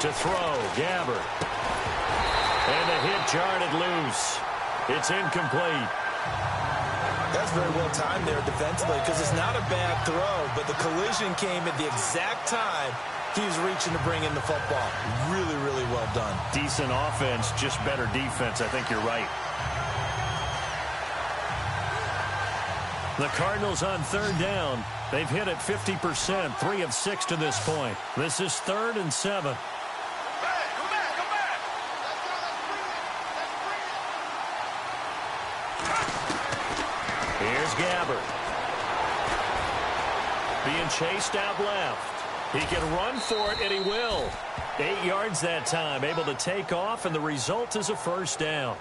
To throw, Gabbert. And the hit jarred loose. It's incomplete. That's very well timed there defensively because it's not a bad throw, but the collision came at the exact time he was reaching to bring in the football. Really, really well done. Decent offense, just better defense. I think you're right. The Cardinals on third down. They've hit it 50%, 3 of 6 to this point. This is 3rd and 7. Here's Gabbert. Being chased out left. He can run for it, and he will. 8 yards that time, able to take off, and the result is a first down.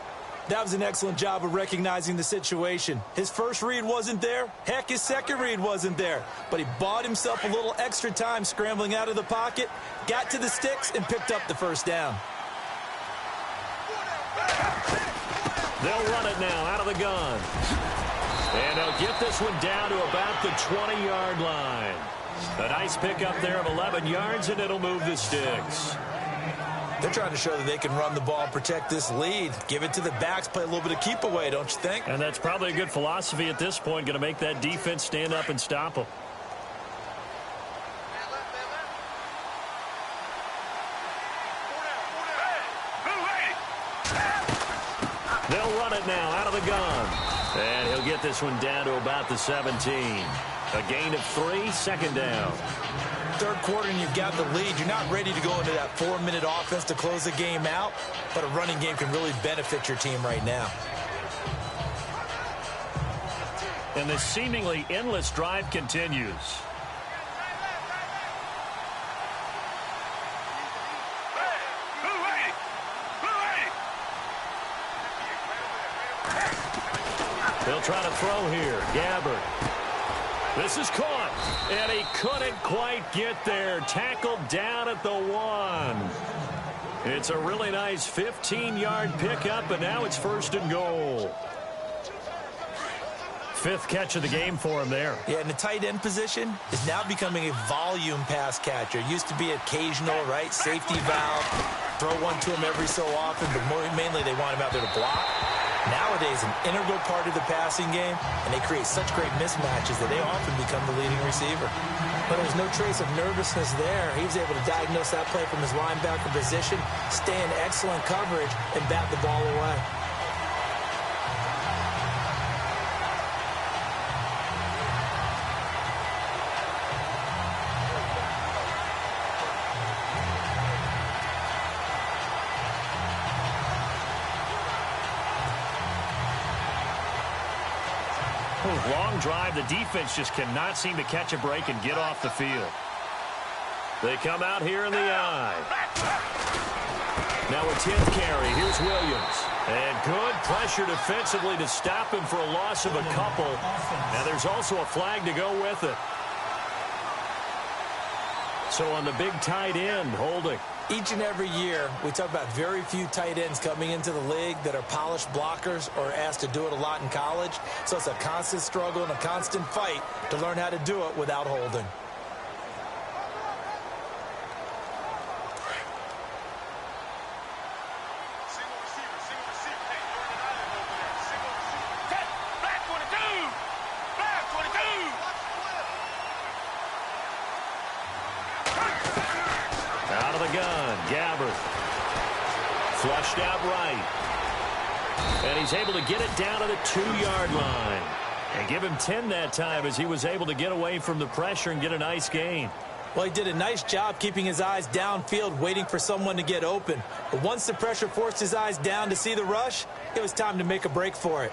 That was an excellent job of recognizing the situation. His first read wasn't there. Heck, his second read wasn't there. But he bought himself a little extra time scrambling out of the pocket, got to the sticks, and picked up the first down. They'll run it now out of the gun. And they'll get this one down to about the 20-yard line. A nice pickup there of 11 yards, and it'll move the sticks. They're trying to show that they can run the ball, protect this lead. Give it to the backs, play a little bit of keep away, don't you think? And that's probably a good philosophy at this point, going to make that defense stand up and stop them. They'll run it now out of the gun. And he'll get this one down to about the 17. A gain of 3, second down. Third quarter and you've got the lead. You're not ready to go into that 4-minute offense to close the game out, but a running game can really benefit your team right now. And the seemingly endless drive continues. They'll try to throw here. Gabbert. This is caught, and he couldn't quite get there. Tackled down at the 1. It's a really nice 15-yard pickup, and now it's 1st and goal. 5th catch of the game for him there. Yeah, and the tight end position is now becoming a volume pass catcher. It used to be occasional, right? Safety valve. Throw one to him every so often, but mainly they want him out there to block. Nowadays, an integral part of the passing game, and they create such great mismatches that they often become the leading receiver. But there's no trace of nervousness there. He was able to diagnose that play from his linebacker position, stay in excellent coverage, and bat the ball away. Long drive. The defense just cannot seem to catch a break and get off the field. They come out here in the eye. Now a 10th carry. Here's Williams. And good pressure defensively to stop him for a loss of a couple. Now there's also a flag to go with it. So on the big tight end, holding. Each and every year, we talk about very few tight ends coming into the league that are polished blockers or asked to do it a lot in college. So it's a constant struggle and a constant fight to learn how to do it without holding. Out of the gun, Gabbert. Flushed out right. And he's able to get it down to the 2-yard line. And give him 10 that time as he was able to get away from the pressure and get a nice gain. Well, he did a nice job keeping his eyes downfield, waiting for someone to get open. But once the pressure forced his eyes down to see the rush, it was time to make a break for it.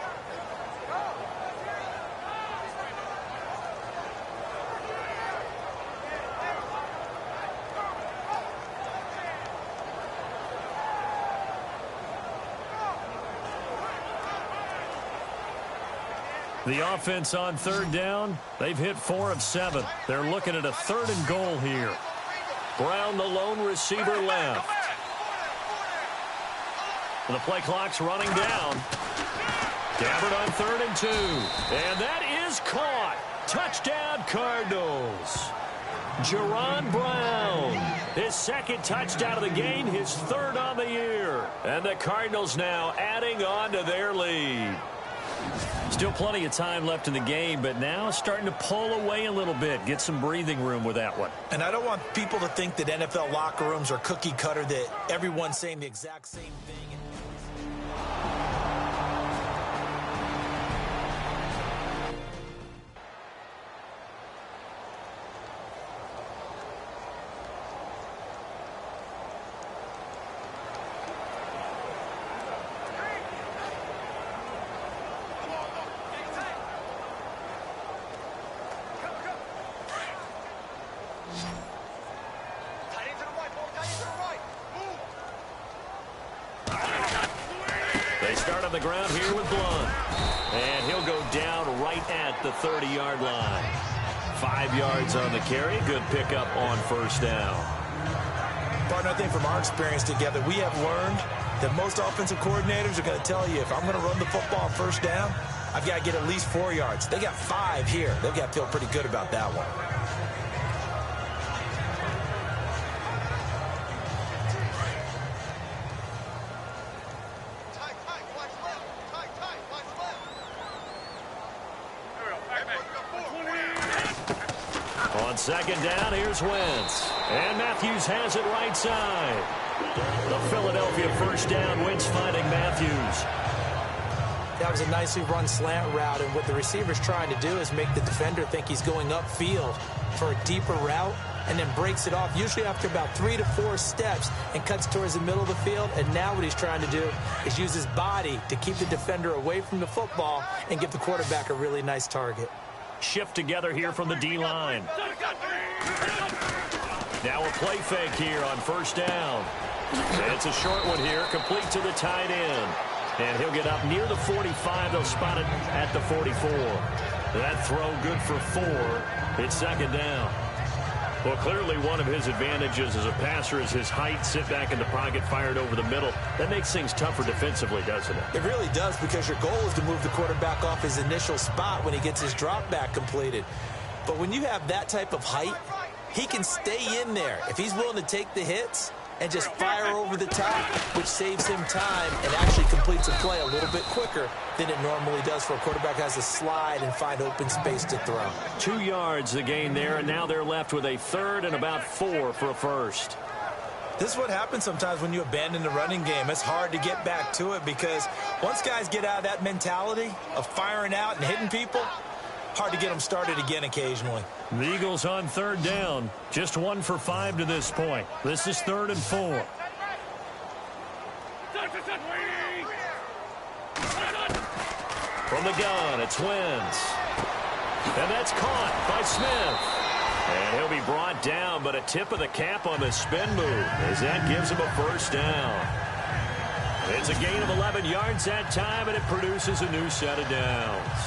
The offense on third down, they've hit 4 of 7. They're looking at a 3rd and goal here. Brown, the lone receiver, left. The play clock's running down. Gabbard on 3rd and 2. And that is caught. Touchdown, Cardinals. Jerron Brown, his 2nd touchdown of the game, his 3rd on the year. And the Cardinals now adding on to their lead. Still plenty of time left in the game, but now starting to pull away a little bit, get some breathing room with that one. And I don't want people to think that NFL locker rooms are cookie cutter, that everyone's saying the exact same thing. On the ground here with Blunt. And he'll go down right at the 30-yard line. 5 yards on the carry. Good pickup on 1st down. Partner, I think from our experience together, we have learned that most offensive coordinators are going to tell you, if I'm going to run the football on 1st down, I've got to get at least 4 yards. They got 5 here. They've got to feel pretty good about that one. On 2nd down, here's Wentz. And Matthews has it right side. The Philadelphia 1st down. Wentz finding Matthews. That was a nicely run slant route, and what the receiver's trying to do is make the defender think he's going upfield for a deeper route, and then breaks it off, usually after about 3 to 4 steps, and cuts towards the middle of the field. And now what he's trying to do is use his body to keep the defender away from the football and give the quarterback a really nice target. Shift together here from the D-line. Now a play fake here on 1st down. It's a short one here, complete to the tight end. And he'll get up near the 45. They'll spot it at the 44. That throw good for 4. It's 2nd down. Well, clearly one of his advantages as a passer is his height. Sit back in the pocket, fired over the middle. That makes things tougher defensively, doesn't it? It really does, because your goal is to move the quarterback off his initial spot when he gets his drop back completed. But when you have that type of height, he can stay in there if he's willing to take the hits and just fire over the top, which saves him time and actually completes a play a little bit quicker than it normally does for a quarterback who has to slide and find open space to throw. 2 yards the gain there, and now they're left with a 3rd and about 4 for a 1st. This is what happens sometimes when you abandon the running game. It's hard to get back to it, because once guys get out of that mentality of firing out and hitting people, hard to get them started again occasionally. The Eagles on 3rd down. Just 1 for 5 to this point. This is 3rd and 4. From the gun, it's Wentz. And that's caught by Smith. And he'll be brought down, but a tip of the cap on the spin move, as that gives him a 1st down. It's a gain of 11 yards that time, and it produces a new set of downs.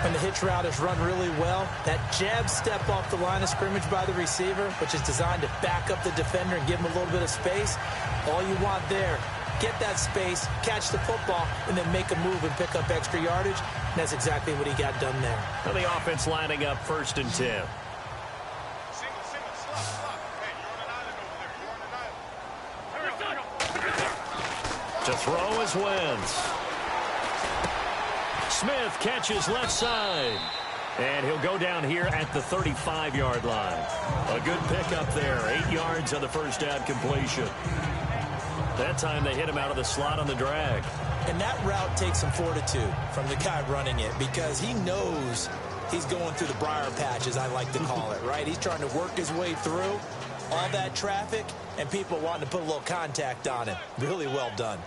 When the hitch route is run really well, that jab step off the line of scrimmage by the receiver, which is designed to back up the defender and give him a little bit of space, all you want there, get that space, catch the football, and then make a move and pick up extra yardage. And that's exactly what he got done there. Well, the offense lining up 1st and 10. To throw is Wentz. Smith catches left side. And he'll go down here at the 35-yard line. A good pickup there. 8 yards on the 1st down completion. That time they hit him out of the slot on the drag. And that route takes some fortitude from the guy running it, because he knows he's going through the briar patch, as I like to call it, right? He's trying to work his way through all that traffic and people wanting to put a little contact on him. Really well done.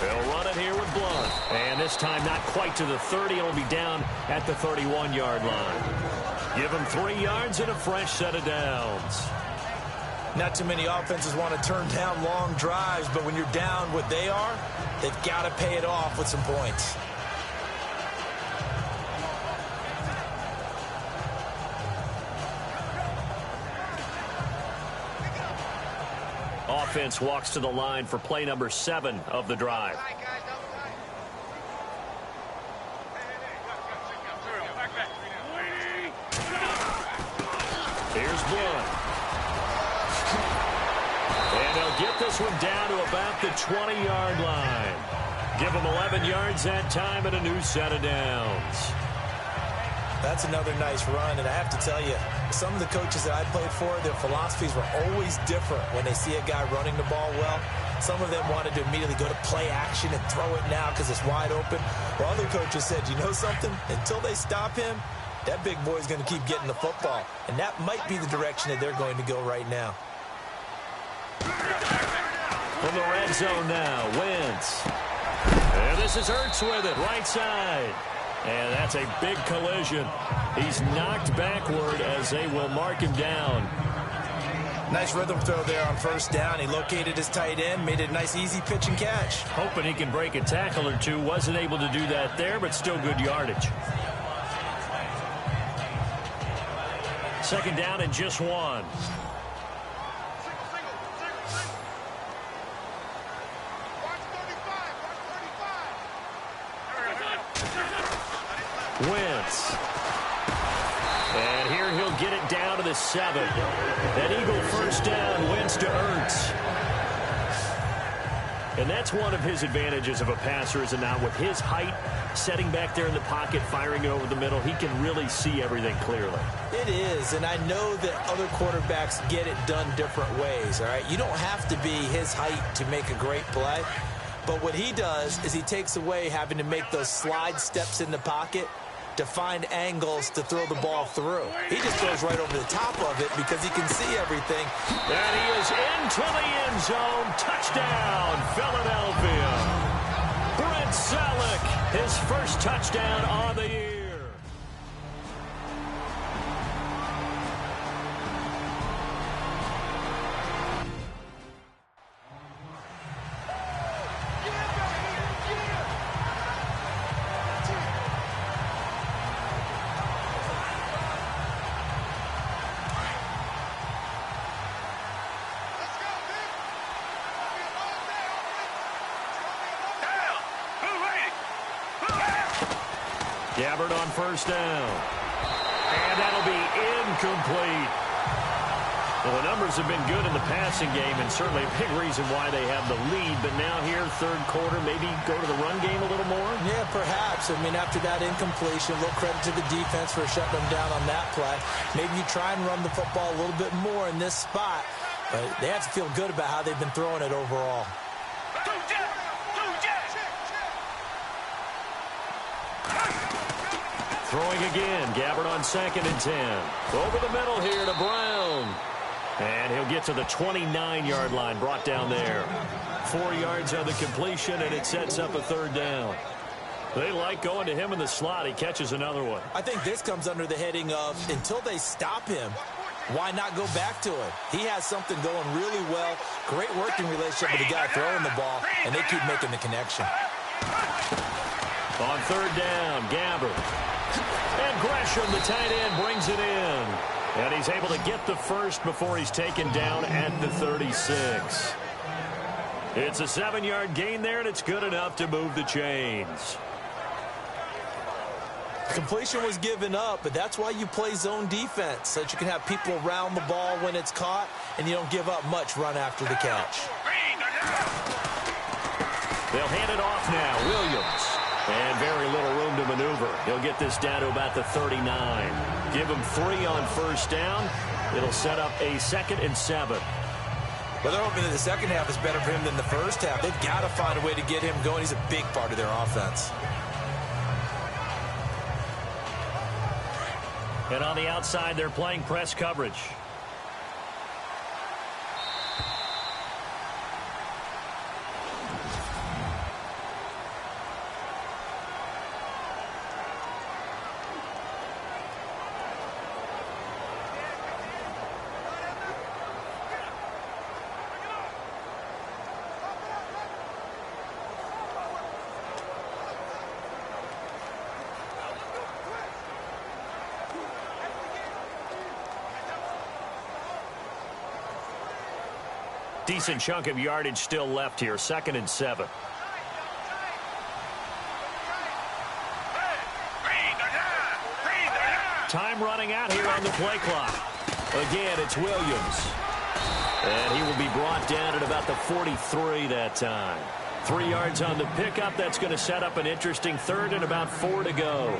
They'll run it here with Blunt. And this time not quite to the 30. It'll be down at the 31-yard line. Give him 3 yards and a fresh set of downs. Not too many offenses want to turn down long drives, but when you're down what they are, they've got to pay it off with some points. Offense walks to the line for play number 7 of the drive. Here's Blunt. And they'll get this one down to about the 20-yard line. Give them 11 yards that time and a new set of downs. That's another nice run, and I have to tell you, some of the coaches that I played for, their philosophies were always different when they see a guy running the ball well. Some of them wanted to immediately go to play action and throw it now because it's wide open. While other coaches said, you know something? Until they stop him, that big boy's going to keep getting the football. And that might be the direction that they're going to go right now. From the red zone now, Wentz. And this is Ertz with it, right side. And that's a big collision. He's knocked backward as they will mark him down. Nice rhythm throw there on first down. He located his tight end, made it a nice easy pitch and catch. Hoping he can break a tackle or two. Wasn't able to do that there, but still good yardage. Second down and just one. Wentz. And here he'll get it down to the 7. That Eagle first down, Wentz to Ertz. And that's one of his advantages of a passer, is it not? With his height, setting back there in the pocket, firing it over the middle, he can really see everything clearly. It is, and I know that other quarterbacks get it done different ways, all right? You don't have to be his height to make a great play. But what he does is he takes away having to make those slide steps in the pocket to find angles to throw the ball through. He just goes right over the top of it because he can see everything. And he is into the end zone. Touchdown, Philadelphia. Brent Selleck, his first touchdown on the year. Gabbard on first down. And that'll be incomplete. Well, the numbers have been good in the passing game, and certainly a big reason why they have the lead. But now here, third quarter, maybe go to the run game a little more? Yeah, perhaps. I mean, after that incompletion, a little credit to the defense for shutting them down on that play. Maybe you try and run the football a little bit more in this spot. But they have to feel good about how they've been throwing it overall. Throwing again. Gabbard on 2nd and 10. Over the middle here to Brown. And he'll get to the 29-yard line, brought down there. 4 yards on the completion, and it sets up a third down. They like going to him in the slot. He catches another one. I think this comes under the heading of, until they stop him, why not go back to it? He has something going really well. Great working relationship with the guy throwing the ball, and they keep making the connection. On third down, Gabbard. And Gresham, the tight end, brings it in. And he's able to get the first before he's taken down at the 36. It's a 7-yard gain there, and it's good enough to move the chains. Completion was given up, but that's why you play zone defense, so that you can have people around the ball when it's caught, and you don't give up much run after the catch. They'll hand it off now. Williams. And very little room to maneuver. He'll get this down to about the 39. Give him 3 on first down. It'll set up a 2nd and 7. Well, they're hoping that the second half is better for him than the first half. They've got to find a way to get him going. He's a big part of their offense. And on the outside, they're playing press coverage. Decent chunk of yardage still left here. 2nd and 7. Time running out here on the play clock. Again, it's Williams. And he will be brought down at about the 43 that time. 3 yards on the pickup. That's going to set up an interesting 3rd and about 4 to go.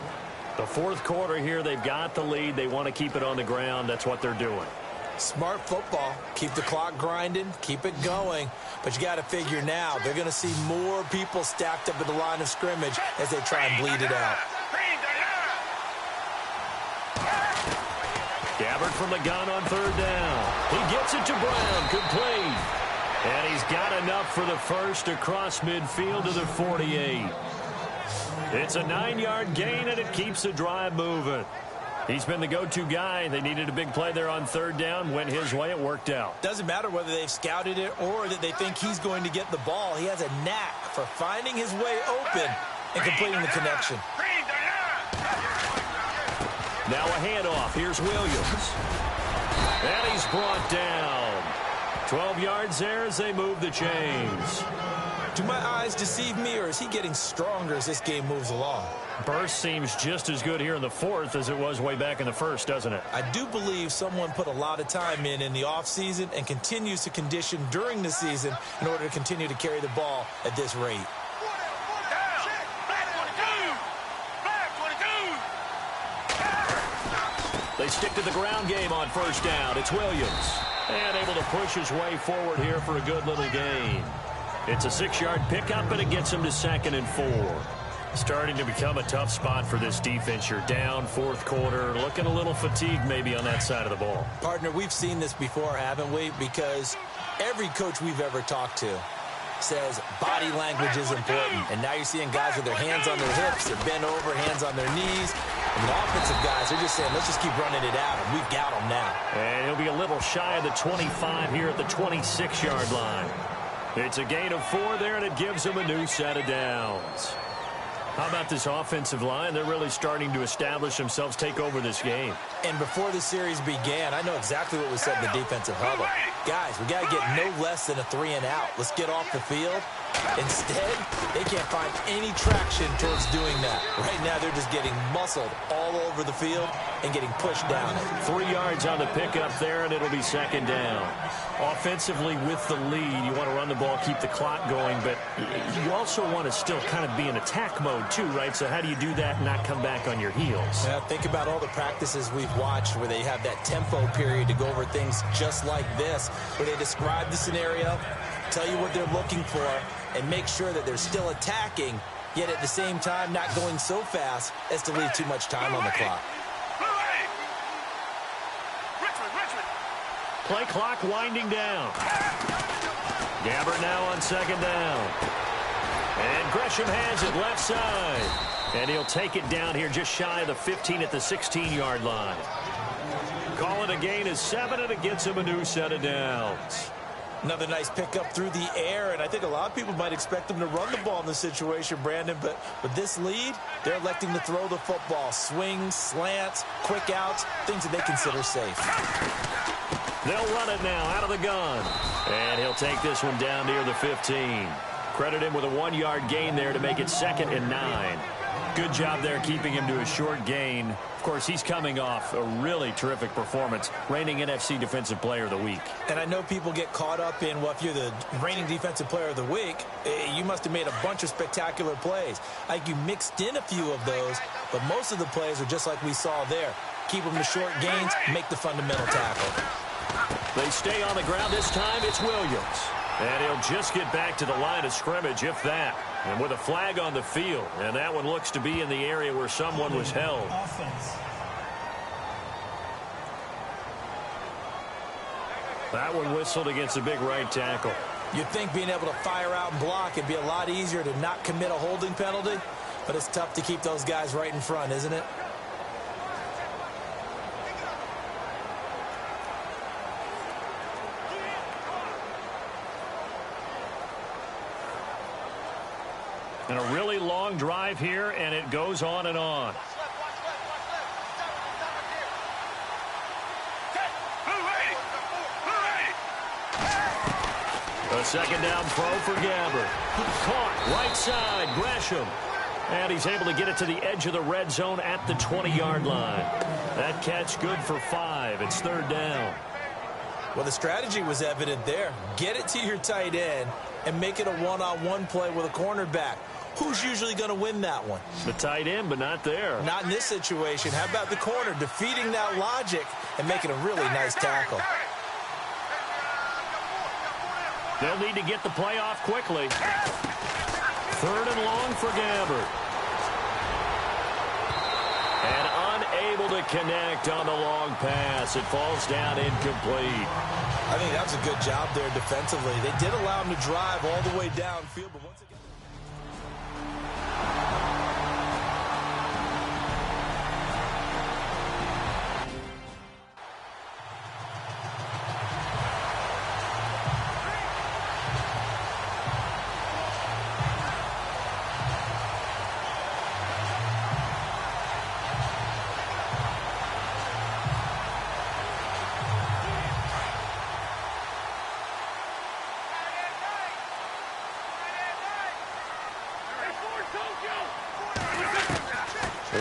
The 4th quarter here, they've got the lead. They want to keep it on the ground. That's what they're doing. Smart football. Keep the clock grinding. Keep it going. But you got to figure now, they're going to see more people stacked up at the line of scrimmage as they try and bleed it out. Gabbard from the gun on 3rd down. He gets it to Brown. Complete. And he's got enough for the first across midfield to the 48. It's a 9-yard gain, and it keeps the drive moving. He's been the go-to guy. They needed a big play there on 3rd down. Went his way. It worked out. Doesn't matter whether they've scouted it or that they think he's going to get the ball. He has a knack for finding his way open and completing the connection. Now a handoff. Here's Williams. And he's brought down. 12 yards there as they move the chains. Do my eyes deceive me, or is he getting stronger as this game moves along? Burst seems just as good here in the 4th as it was way back in the 1st, doesn't it? I do believe someone put a lot of time in the offseason and continues to condition during the season in order to continue to carry the ball at this rate. They stick to the ground game on 1st down. It's Williams. And able to push his way forward here for a good little gain. It's a 6-yard pickup, and it gets him to 2nd and 4. Starting to become a tough spot for this defense. You're down 4th quarter, looking a little fatigued maybe on that side of the ball. Partner, we've seen this before, haven't we? Because every coach we've ever talked to says body language is important. And now you're seeing guys with their hands on their hips, they're bent over, hands on their knees. And the offensive guys are just saying, let's just keep running it out, and we've got them now. And he'll be a little shy of the 25 here at the 26-yard line. It's a gain of 4 there, and it gives him a new set of downs. How about this offensive line? They're really starting to establish themselves, take over this game. And before the series began, I know exactly what we said in the defensive huddle. Guys, we got to get no less than a 3 and out. Let's get off the field. Instead, they can't find any traction towards doing that. Right now, they're just getting muscled all over the field and getting pushed down it. 3 yards on the pickup there, and it'll be 2nd down. Offensively, with the lead, you want to run the ball, keep the clock going, but you also want to still kind of be in attack mode too, right? So how do you do that and not come back on your heels? Yeah, think about all the practices we've watched where they have that tempo period to go over things just like this, where they describe the scenario, tell you what they're looking for, and make sure that they're still attacking, yet at the same time not going so fast as to leave too much time on the clock. Play clock winding down. Gabbard now on 2nd down. And Gresham has it left side. And he'll take it down here just shy of the 15 at the 16-yard line. Call it a gain of 7, and it gets him a new set of downs. Another nice pickup through the air, and I think a lot of people might expect them to run the ball in this situation, Brandon, but with this lead, they're electing to throw the football. Swings, slants, quick outs, things that they consider safe. They'll run it now out of the gun. And he'll take this one down near the 15. Credit him with a 1-yard gain there to make it 2nd and 9. Good job there keeping him to a short gain. Of course, he's coming off a really terrific performance, reigning NFC Defensive Player of the Week. And I know people get caught up in, well, if you're the reigning Defensive Player of the Week, you must have made a bunch of spectacular plays. Like you mixed in a few of those, but most of the plays are just like we saw there. Keep them to short gains, make the fundamental tackle. They stay on the ground this time. It's Williams. And he'll just get back to the line of scrimmage, if that. And with a flag on the field. And that one looks to be in the area where someone was held. That one whistled against the big right tackle. You'd think being able to fire out and block it'd be a lot easier to not commit a holding penalty. But it's tough to keep those guys right in front, isn't it? And a really long drive here, and it goes on and on. A second down throw for Gabbert. Caught right side, Gresham. And he's able to get it to the edge of the red zone at the 20-yard line. That catch good for 5. It's third down. Well, the strategy was evident there. Get it to your tight end and make it a one-on-one play with a cornerback. Who's usually going to win that one? The tight end, but not there. Not in this situation. How about the corner defeating that logic and making a really nice tackle? They'll need to get the play off quickly. Third and long for Gabbert. And unable to connect on the long pass. It falls down incomplete. I think that was a good job there defensively. They did allow him to drive all the way downfield, but once again...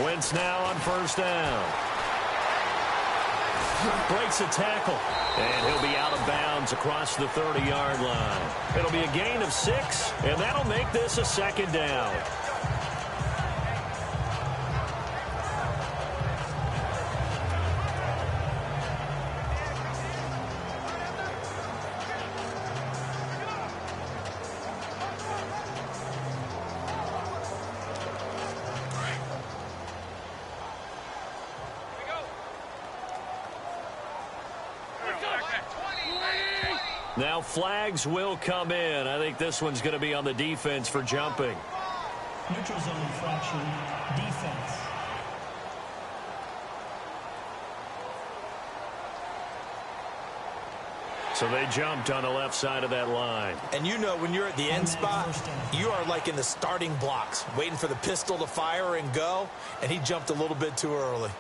Wentz now on first down. Breaks a tackle. And he'll be out of bounds across the 30-yard line. It'll be a gain of 6, and that'll make this a second down. Now flags will come in. I think this one's going to be on the defense for jumping. Neutral zone infraction, defense. So they jumped on the left side of that line. And you know when you're at the end spot, you are like in the starting blocks, waiting for the pistol to fire and go, and he jumped a little bit too early.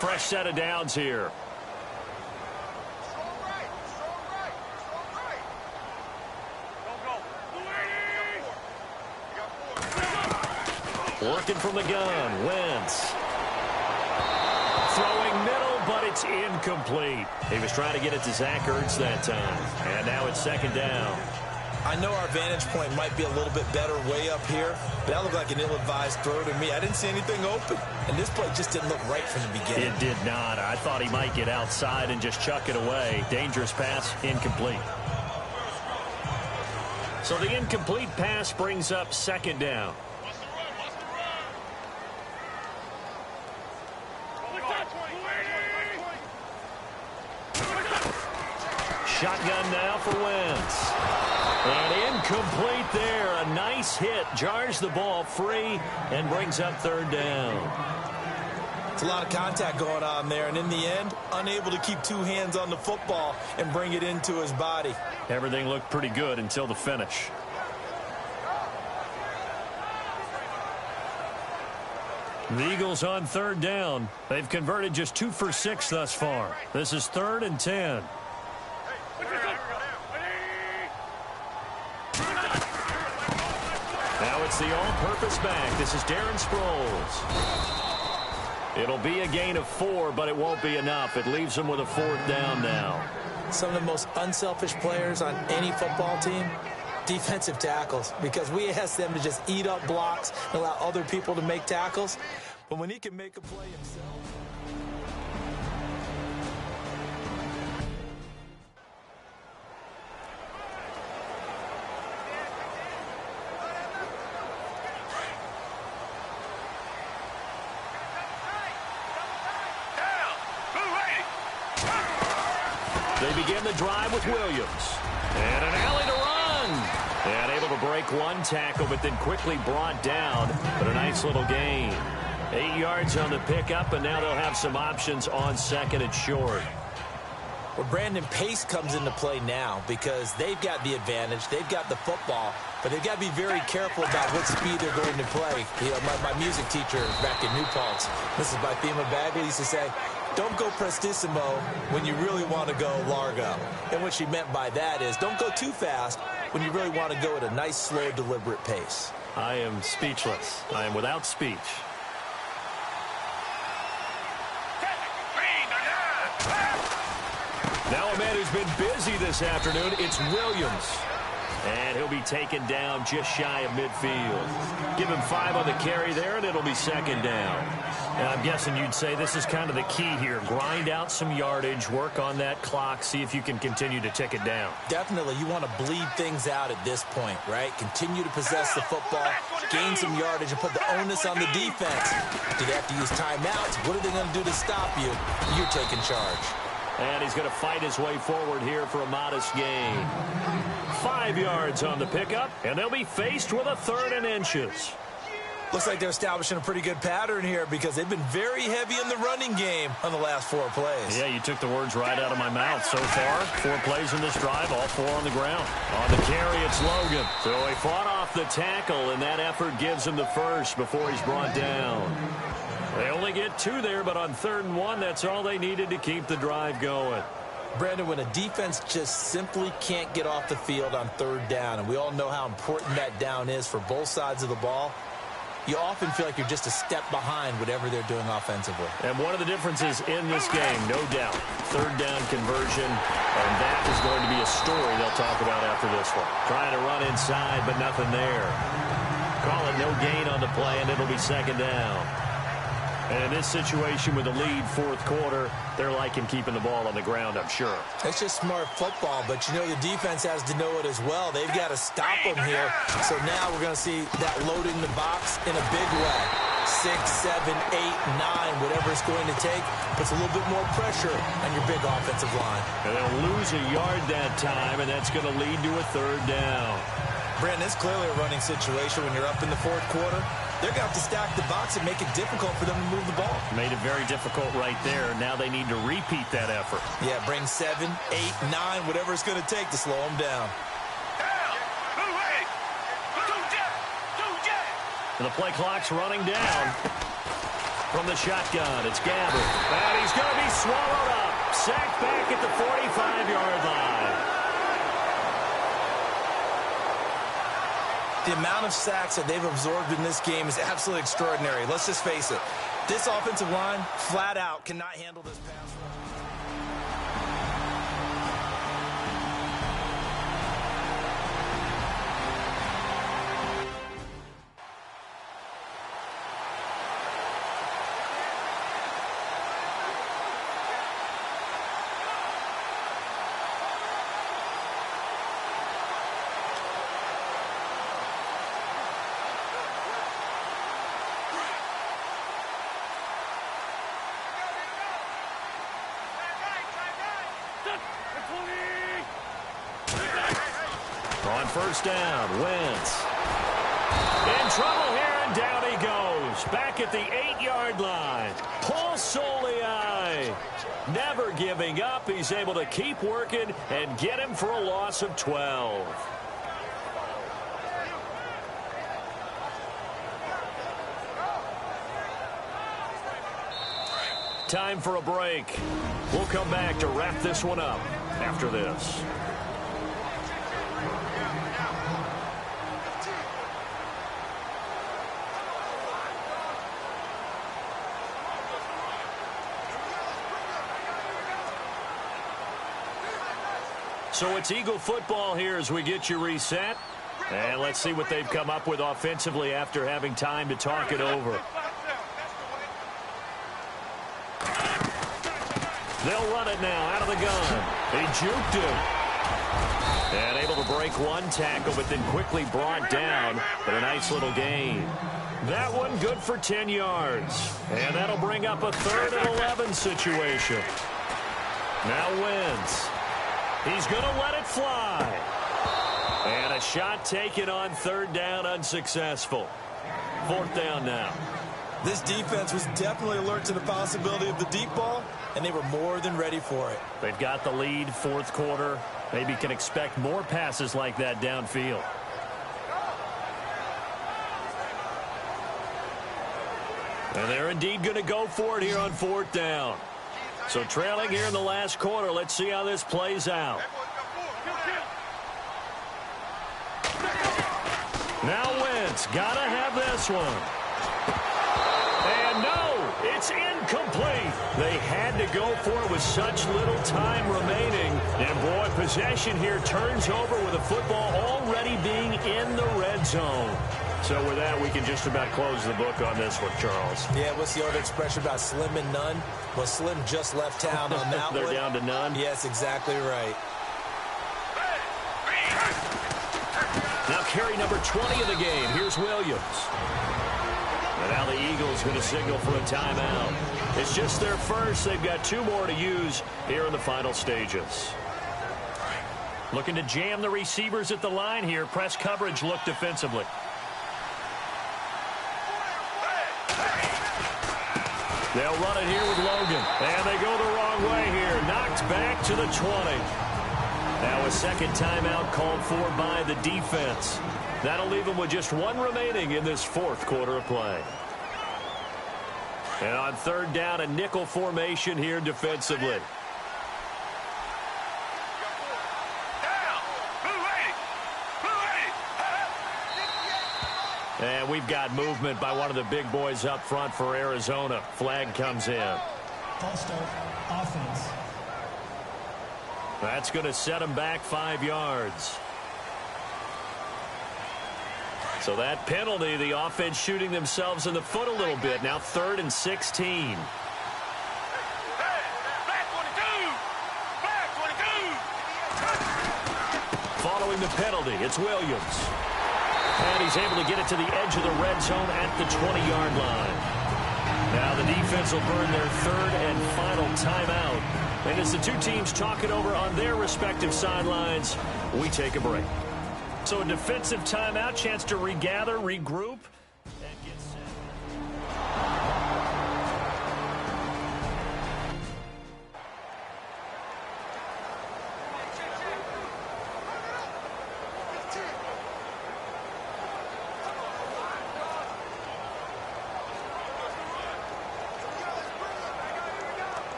Fresh set of downs here. Working from the gun, Wentz. Throwing middle, but it's incomplete. He was trying to get it to Zach Ertz that time. And now it's second down. I know our vantage point might be a little bit better way up here, but that looked like an ill-advised throw to me. I didn't see anything open, and this play just didn't look right from the beginning. It did not. I thought he might get outside and just chuck it away. Dangerous pass, incomplete. So the incomplete pass brings up second down. Shotgun now for Wentz. And incomplete there. A nice hit. Jars the ball free and brings up third down. It's a lot of contact going on there, and in the end, unable to keep two hands on the football and bring it into his body. Everything looked pretty good until the finish. The Eagles on third down. They've converted just 2 for 6 thus far. This is 3rd and 10. Now it's the all-purpose back. This is Darren Sproles. It'll be a gain of 4, but it won't be enough. It leaves them with a 4th down now. Some of the most unselfish players on any football team, defensive tackles, because we ask them to just eat up blocks and allow other people to make tackles. But when he can make a play himself... They begin the drive with Williams. And an alley to run. And able to break one tackle, but then quickly brought down. But a nice little gain. 8 yards on the pickup, and now they'll have some options on second and short. Well, Brandon, pace comes into play now because they've got the advantage. They've got the football. but they've got to be very careful about what speed they're going to play. You know, my music teacher back in New Paltz, Mrs. Bythema Bagley, used to say, don't go prestissimo when you really want to go largo. And what she meant by that is don't go too fast when you really want to go at a nice, slow, deliberate pace. I am speechless. I am without speech. Now a man who's been busy this afternoon, it's Williams. And he'll be taken down just shy of midfield. Give him 5 on the carry there, and it'll be second down. And I'm guessing you'd say this is kind of the key here. Grind out some yardage, work on that clock, see if you can continue to tick it down. Definitely. You want to bleed things out at this point, right? Continue to possess the football, gain some yardage, and put the onus on the defense. Do they have to use timeouts? What are they going to do to stop you? You're taking charge. And he's going to fight his way forward here for a modest gain. 5 yards on the pickup, and they'll be faced with a 3rd and inches. Looks like they're establishing a pretty good pattern here because they've been very heavy in the running game on the last 4 plays. Yeah, you took the words right out of my mouth. So far, 4 plays in this drive, all 4 on the ground. On the carry, it's Logan. So he fought off the tackle, and that effort gives him the first before he's brought down. They only get 2 there, but on 3rd and 1, that's all they needed to keep the drive going. Brandon, when a defense just simply can't get off the field on 3rd down, and we all know how important that down is for both sides of the ball, you often feel like you're just a step behind whatever they're doing offensively. And one of the differences in this game, no doubt, 3rd down conversion, and that is going to be a story they'll talk about after this one. Trying to run inside, but nothing there. Call it no gain on the play, and it'll be second down. And in this situation with the lead 4th quarter, they're liking keeping the ball on the ground, I'm sure. It's just smart football, but you know the defense has to know it as well. They've got to stop them here. So now we're going to see that loading the box in a big way. 6, 7, 8, 9, whatever it's going to take, puts a little bit more pressure on your big offensive line. And they'll lose a yard that time, and that's going to lead to a 3rd down. Brandon, it's clearly a running situation when you're up in the 4th quarter. They're going to have to stack the box and make it difficult for them to move the ball. Made it very difficult right there. Now they need to repeat that effort. Yeah, bring 7, 8, 9, whatever it's going to take to slow them down. And the play clock's running down. From the shotgun, it's Gabbert. And he's going to be swallowed up. Sacked back at the 45-yard line. The amount of sacks that they've absorbed in this game is absolutely extraordinary. Let's just face it. This offensive line, flat out, cannot handle this pass rush. On 1st down, Wentz. In trouble here, and down he goes. Back at the 8-yard line. Paul Soliai never giving up. He's able to keep working and get him for a loss of 12. Time for a break. We'll come back to wrap this one up after this. So it's Eagle football here as we get you reset. And let's see what they've come up with offensively after having time to talk it over. They'll run it now out of the gun. He juked him. And able to break one tackle, but then quickly brought down. But a nice little gain. That one good for 10 yards. And that'll bring up a 3rd and 11 situation. Now Wentz. He's going to let it fly. And a shot taken on 3rd down, unsuccessful. 4th down now. This defense was definitely alert to the possibility of the deep ball, and they were more than ready for it. They've got the lead 4th quarter. Maybe can expect more passes like that downfield. And they're indeed going to go for it here on 4th down. So trailing here in the last quarter. Let's see how this plays out. Now Wentz, gotta have this one. And no, it's incomplete. They had to go for it with such little time remaining. And boy, possession here turns over with the football already being in the red zone. So with that, we can just about close the book on this one, Charles. Yeah, what's the old expression about slim and none? Well, Slim just left town on that They're one. down to none? Yes, exactly right. Now carry number 20 of the game. Here's Williams. And now the Eagles going to signal for a timeout. It's just their first. They've got 2 more to use here in the final stages. Looking to jam the receivers at the line here. Press coverage look defensively. They'll run it here with Logan. And they go the wrong way here. Knocked back to the 20. Now a second timeout called for by the defense. That'll leave them with just 1 remaining in this 4th quarter of play. And on 3rd down, a nickel formation here defensively. And we've got movement by one of the big boys up front for Arizona. Flag comes in. False start, offense. That's going to set them back 5 yards. So that penalty, the offense shooting themselves in the foot a little bit. Now 3rd and 16. Following the penalty, it's Williams. And he's able to get it to the edge of the red zone at the 20-yard line. Now the defense will burn their 3rd and final timeout. And as the 2 teams talk it over on their respective sidelines, we take a break. So a defensive timeout, chance to regather, regroup, and get set.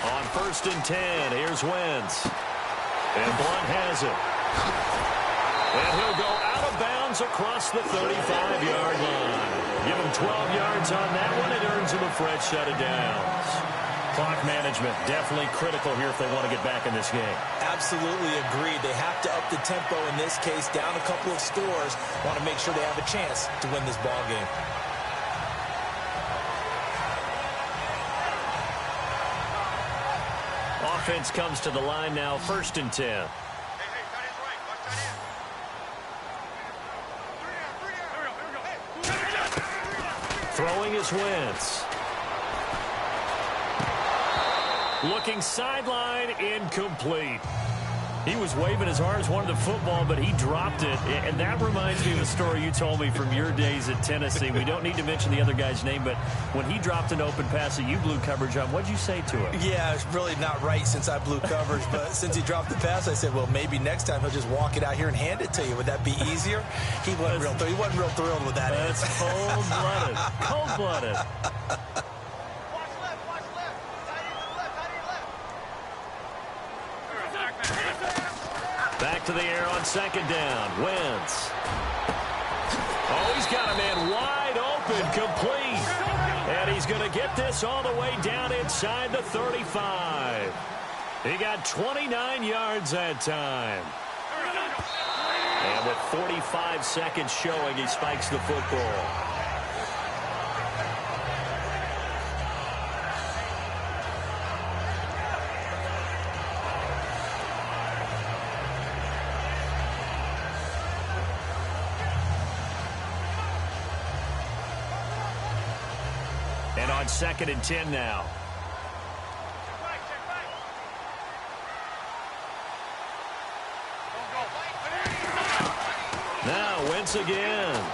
On 1st and 10, here's Wentz. And Blunt has it. And he'll go out of bounds across the 35-yard line. Give him 12 yards on that one. It earns him a fresh set of downs. Clock management definitely critical here if they want to get back in this game. Absolutely agreed. They have to up the tempo in this case, down a couple of scores. Want to make sure they have a chance to win this ball game. Offense comes to the line now, 1st and 10. Throwing is Wentz. Looking sideline, incomplete. He was waving his arms, wanted the football, but he dropped it. And that reminds me of a story you told me from your days at Tennessee. We don't need to mention the other guy's name, but when he dropped an open pass that you blew coverage on, what'd you say to him? Yeah, it's really not right since I blew coverage, but since he dropped the pass, I said, well, maybe next time he'll just walk it out here and hand it to you. Would that be easier? He wasn't real thrilled with that. That's cold-blooded. Cold-blooded. Back to the air on 2nd down. Wentz. Oh, he's got a man wide open, complete. And he's going to get this all the way down inside the 35. He got 29 yards that time. And with 45 seconds showing, he spikes the football. And on 2nd and 10 now. Now Wentz again.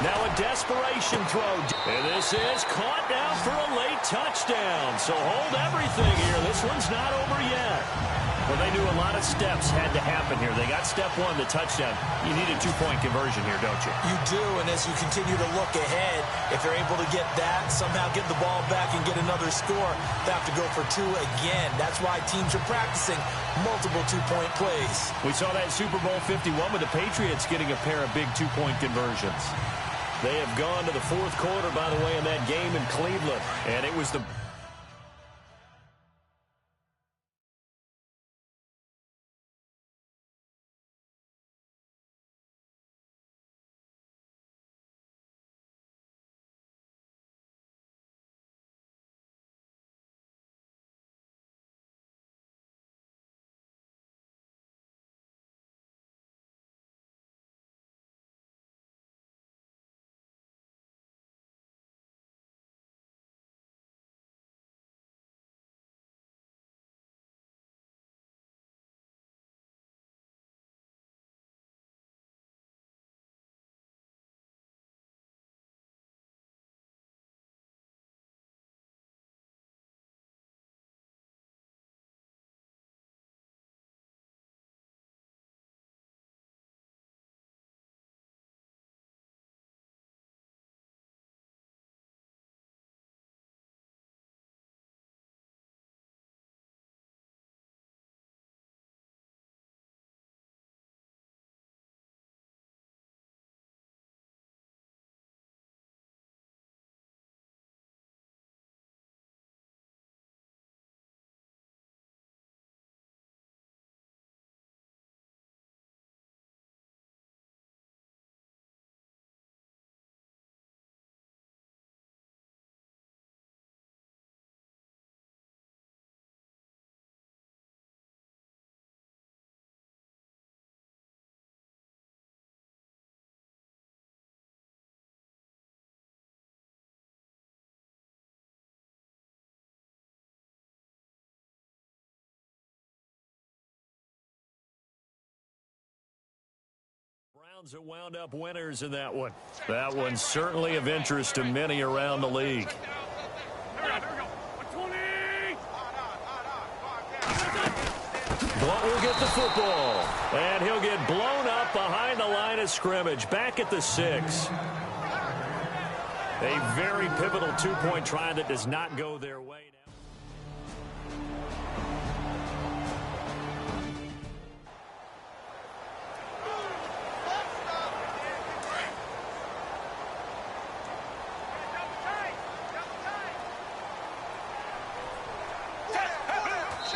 Now a desperation throw. And this is caught down for a late touchdown. So hold everything here. This one's not over yet. Well, they knew a lot of steps had to happen here. They got step one, the touchdown. You need a two-point conversion here, don't you? You do, and as you continue to look ahead, if they're able to get that, somehow get the ball back and get another score, they have to go for two again. That's why teams are practicing multiple two-point plays. We saw that Super Bowl 51 with the Patriots getting a pair of big two-point conversions. They have gone to the fourth quarter, by the way, in that game in Cleveland, and it was the... Browns have wound up winners in that one. That one's certainly of interest to many around the league. Blunt will get the football, and he'll get blown up behind the line of scrimmage, back at the 6. A very pivotal two-point try that does not go their way now.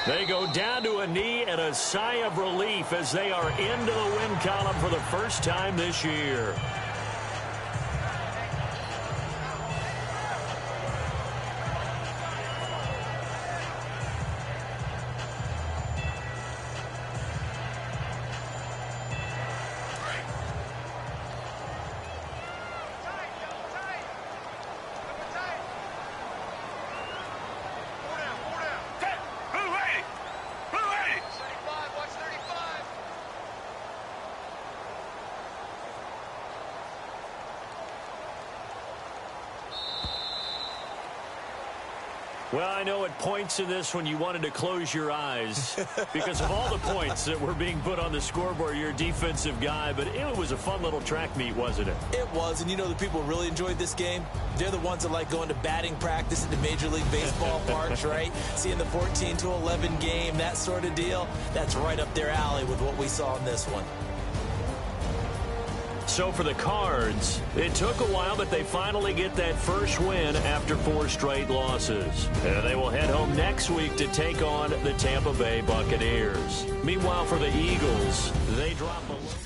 They go down to a knee and a sigh of relief as they are into the win column for the first time this year. Well, I know at points in this one you wanted to close your eyes because of all the points that were being put on the scoreboard. You're a defensive guy, but it was a fun little track meet, wasn't it? It was, and you know the people who really enjoyed this game? They're the ones that like going to batting practice at the Major League Baseball parks, right? Seeing the 14-11 game, that sort of deal. That's right up their alley with what we saw in this one. So for the Cards, it took a while, but they finally get that first win after 4 straight losses. And they will head home next week to take on the Tampa Bay Buccaneers. Meanwhile, for the Eagles, they drop a...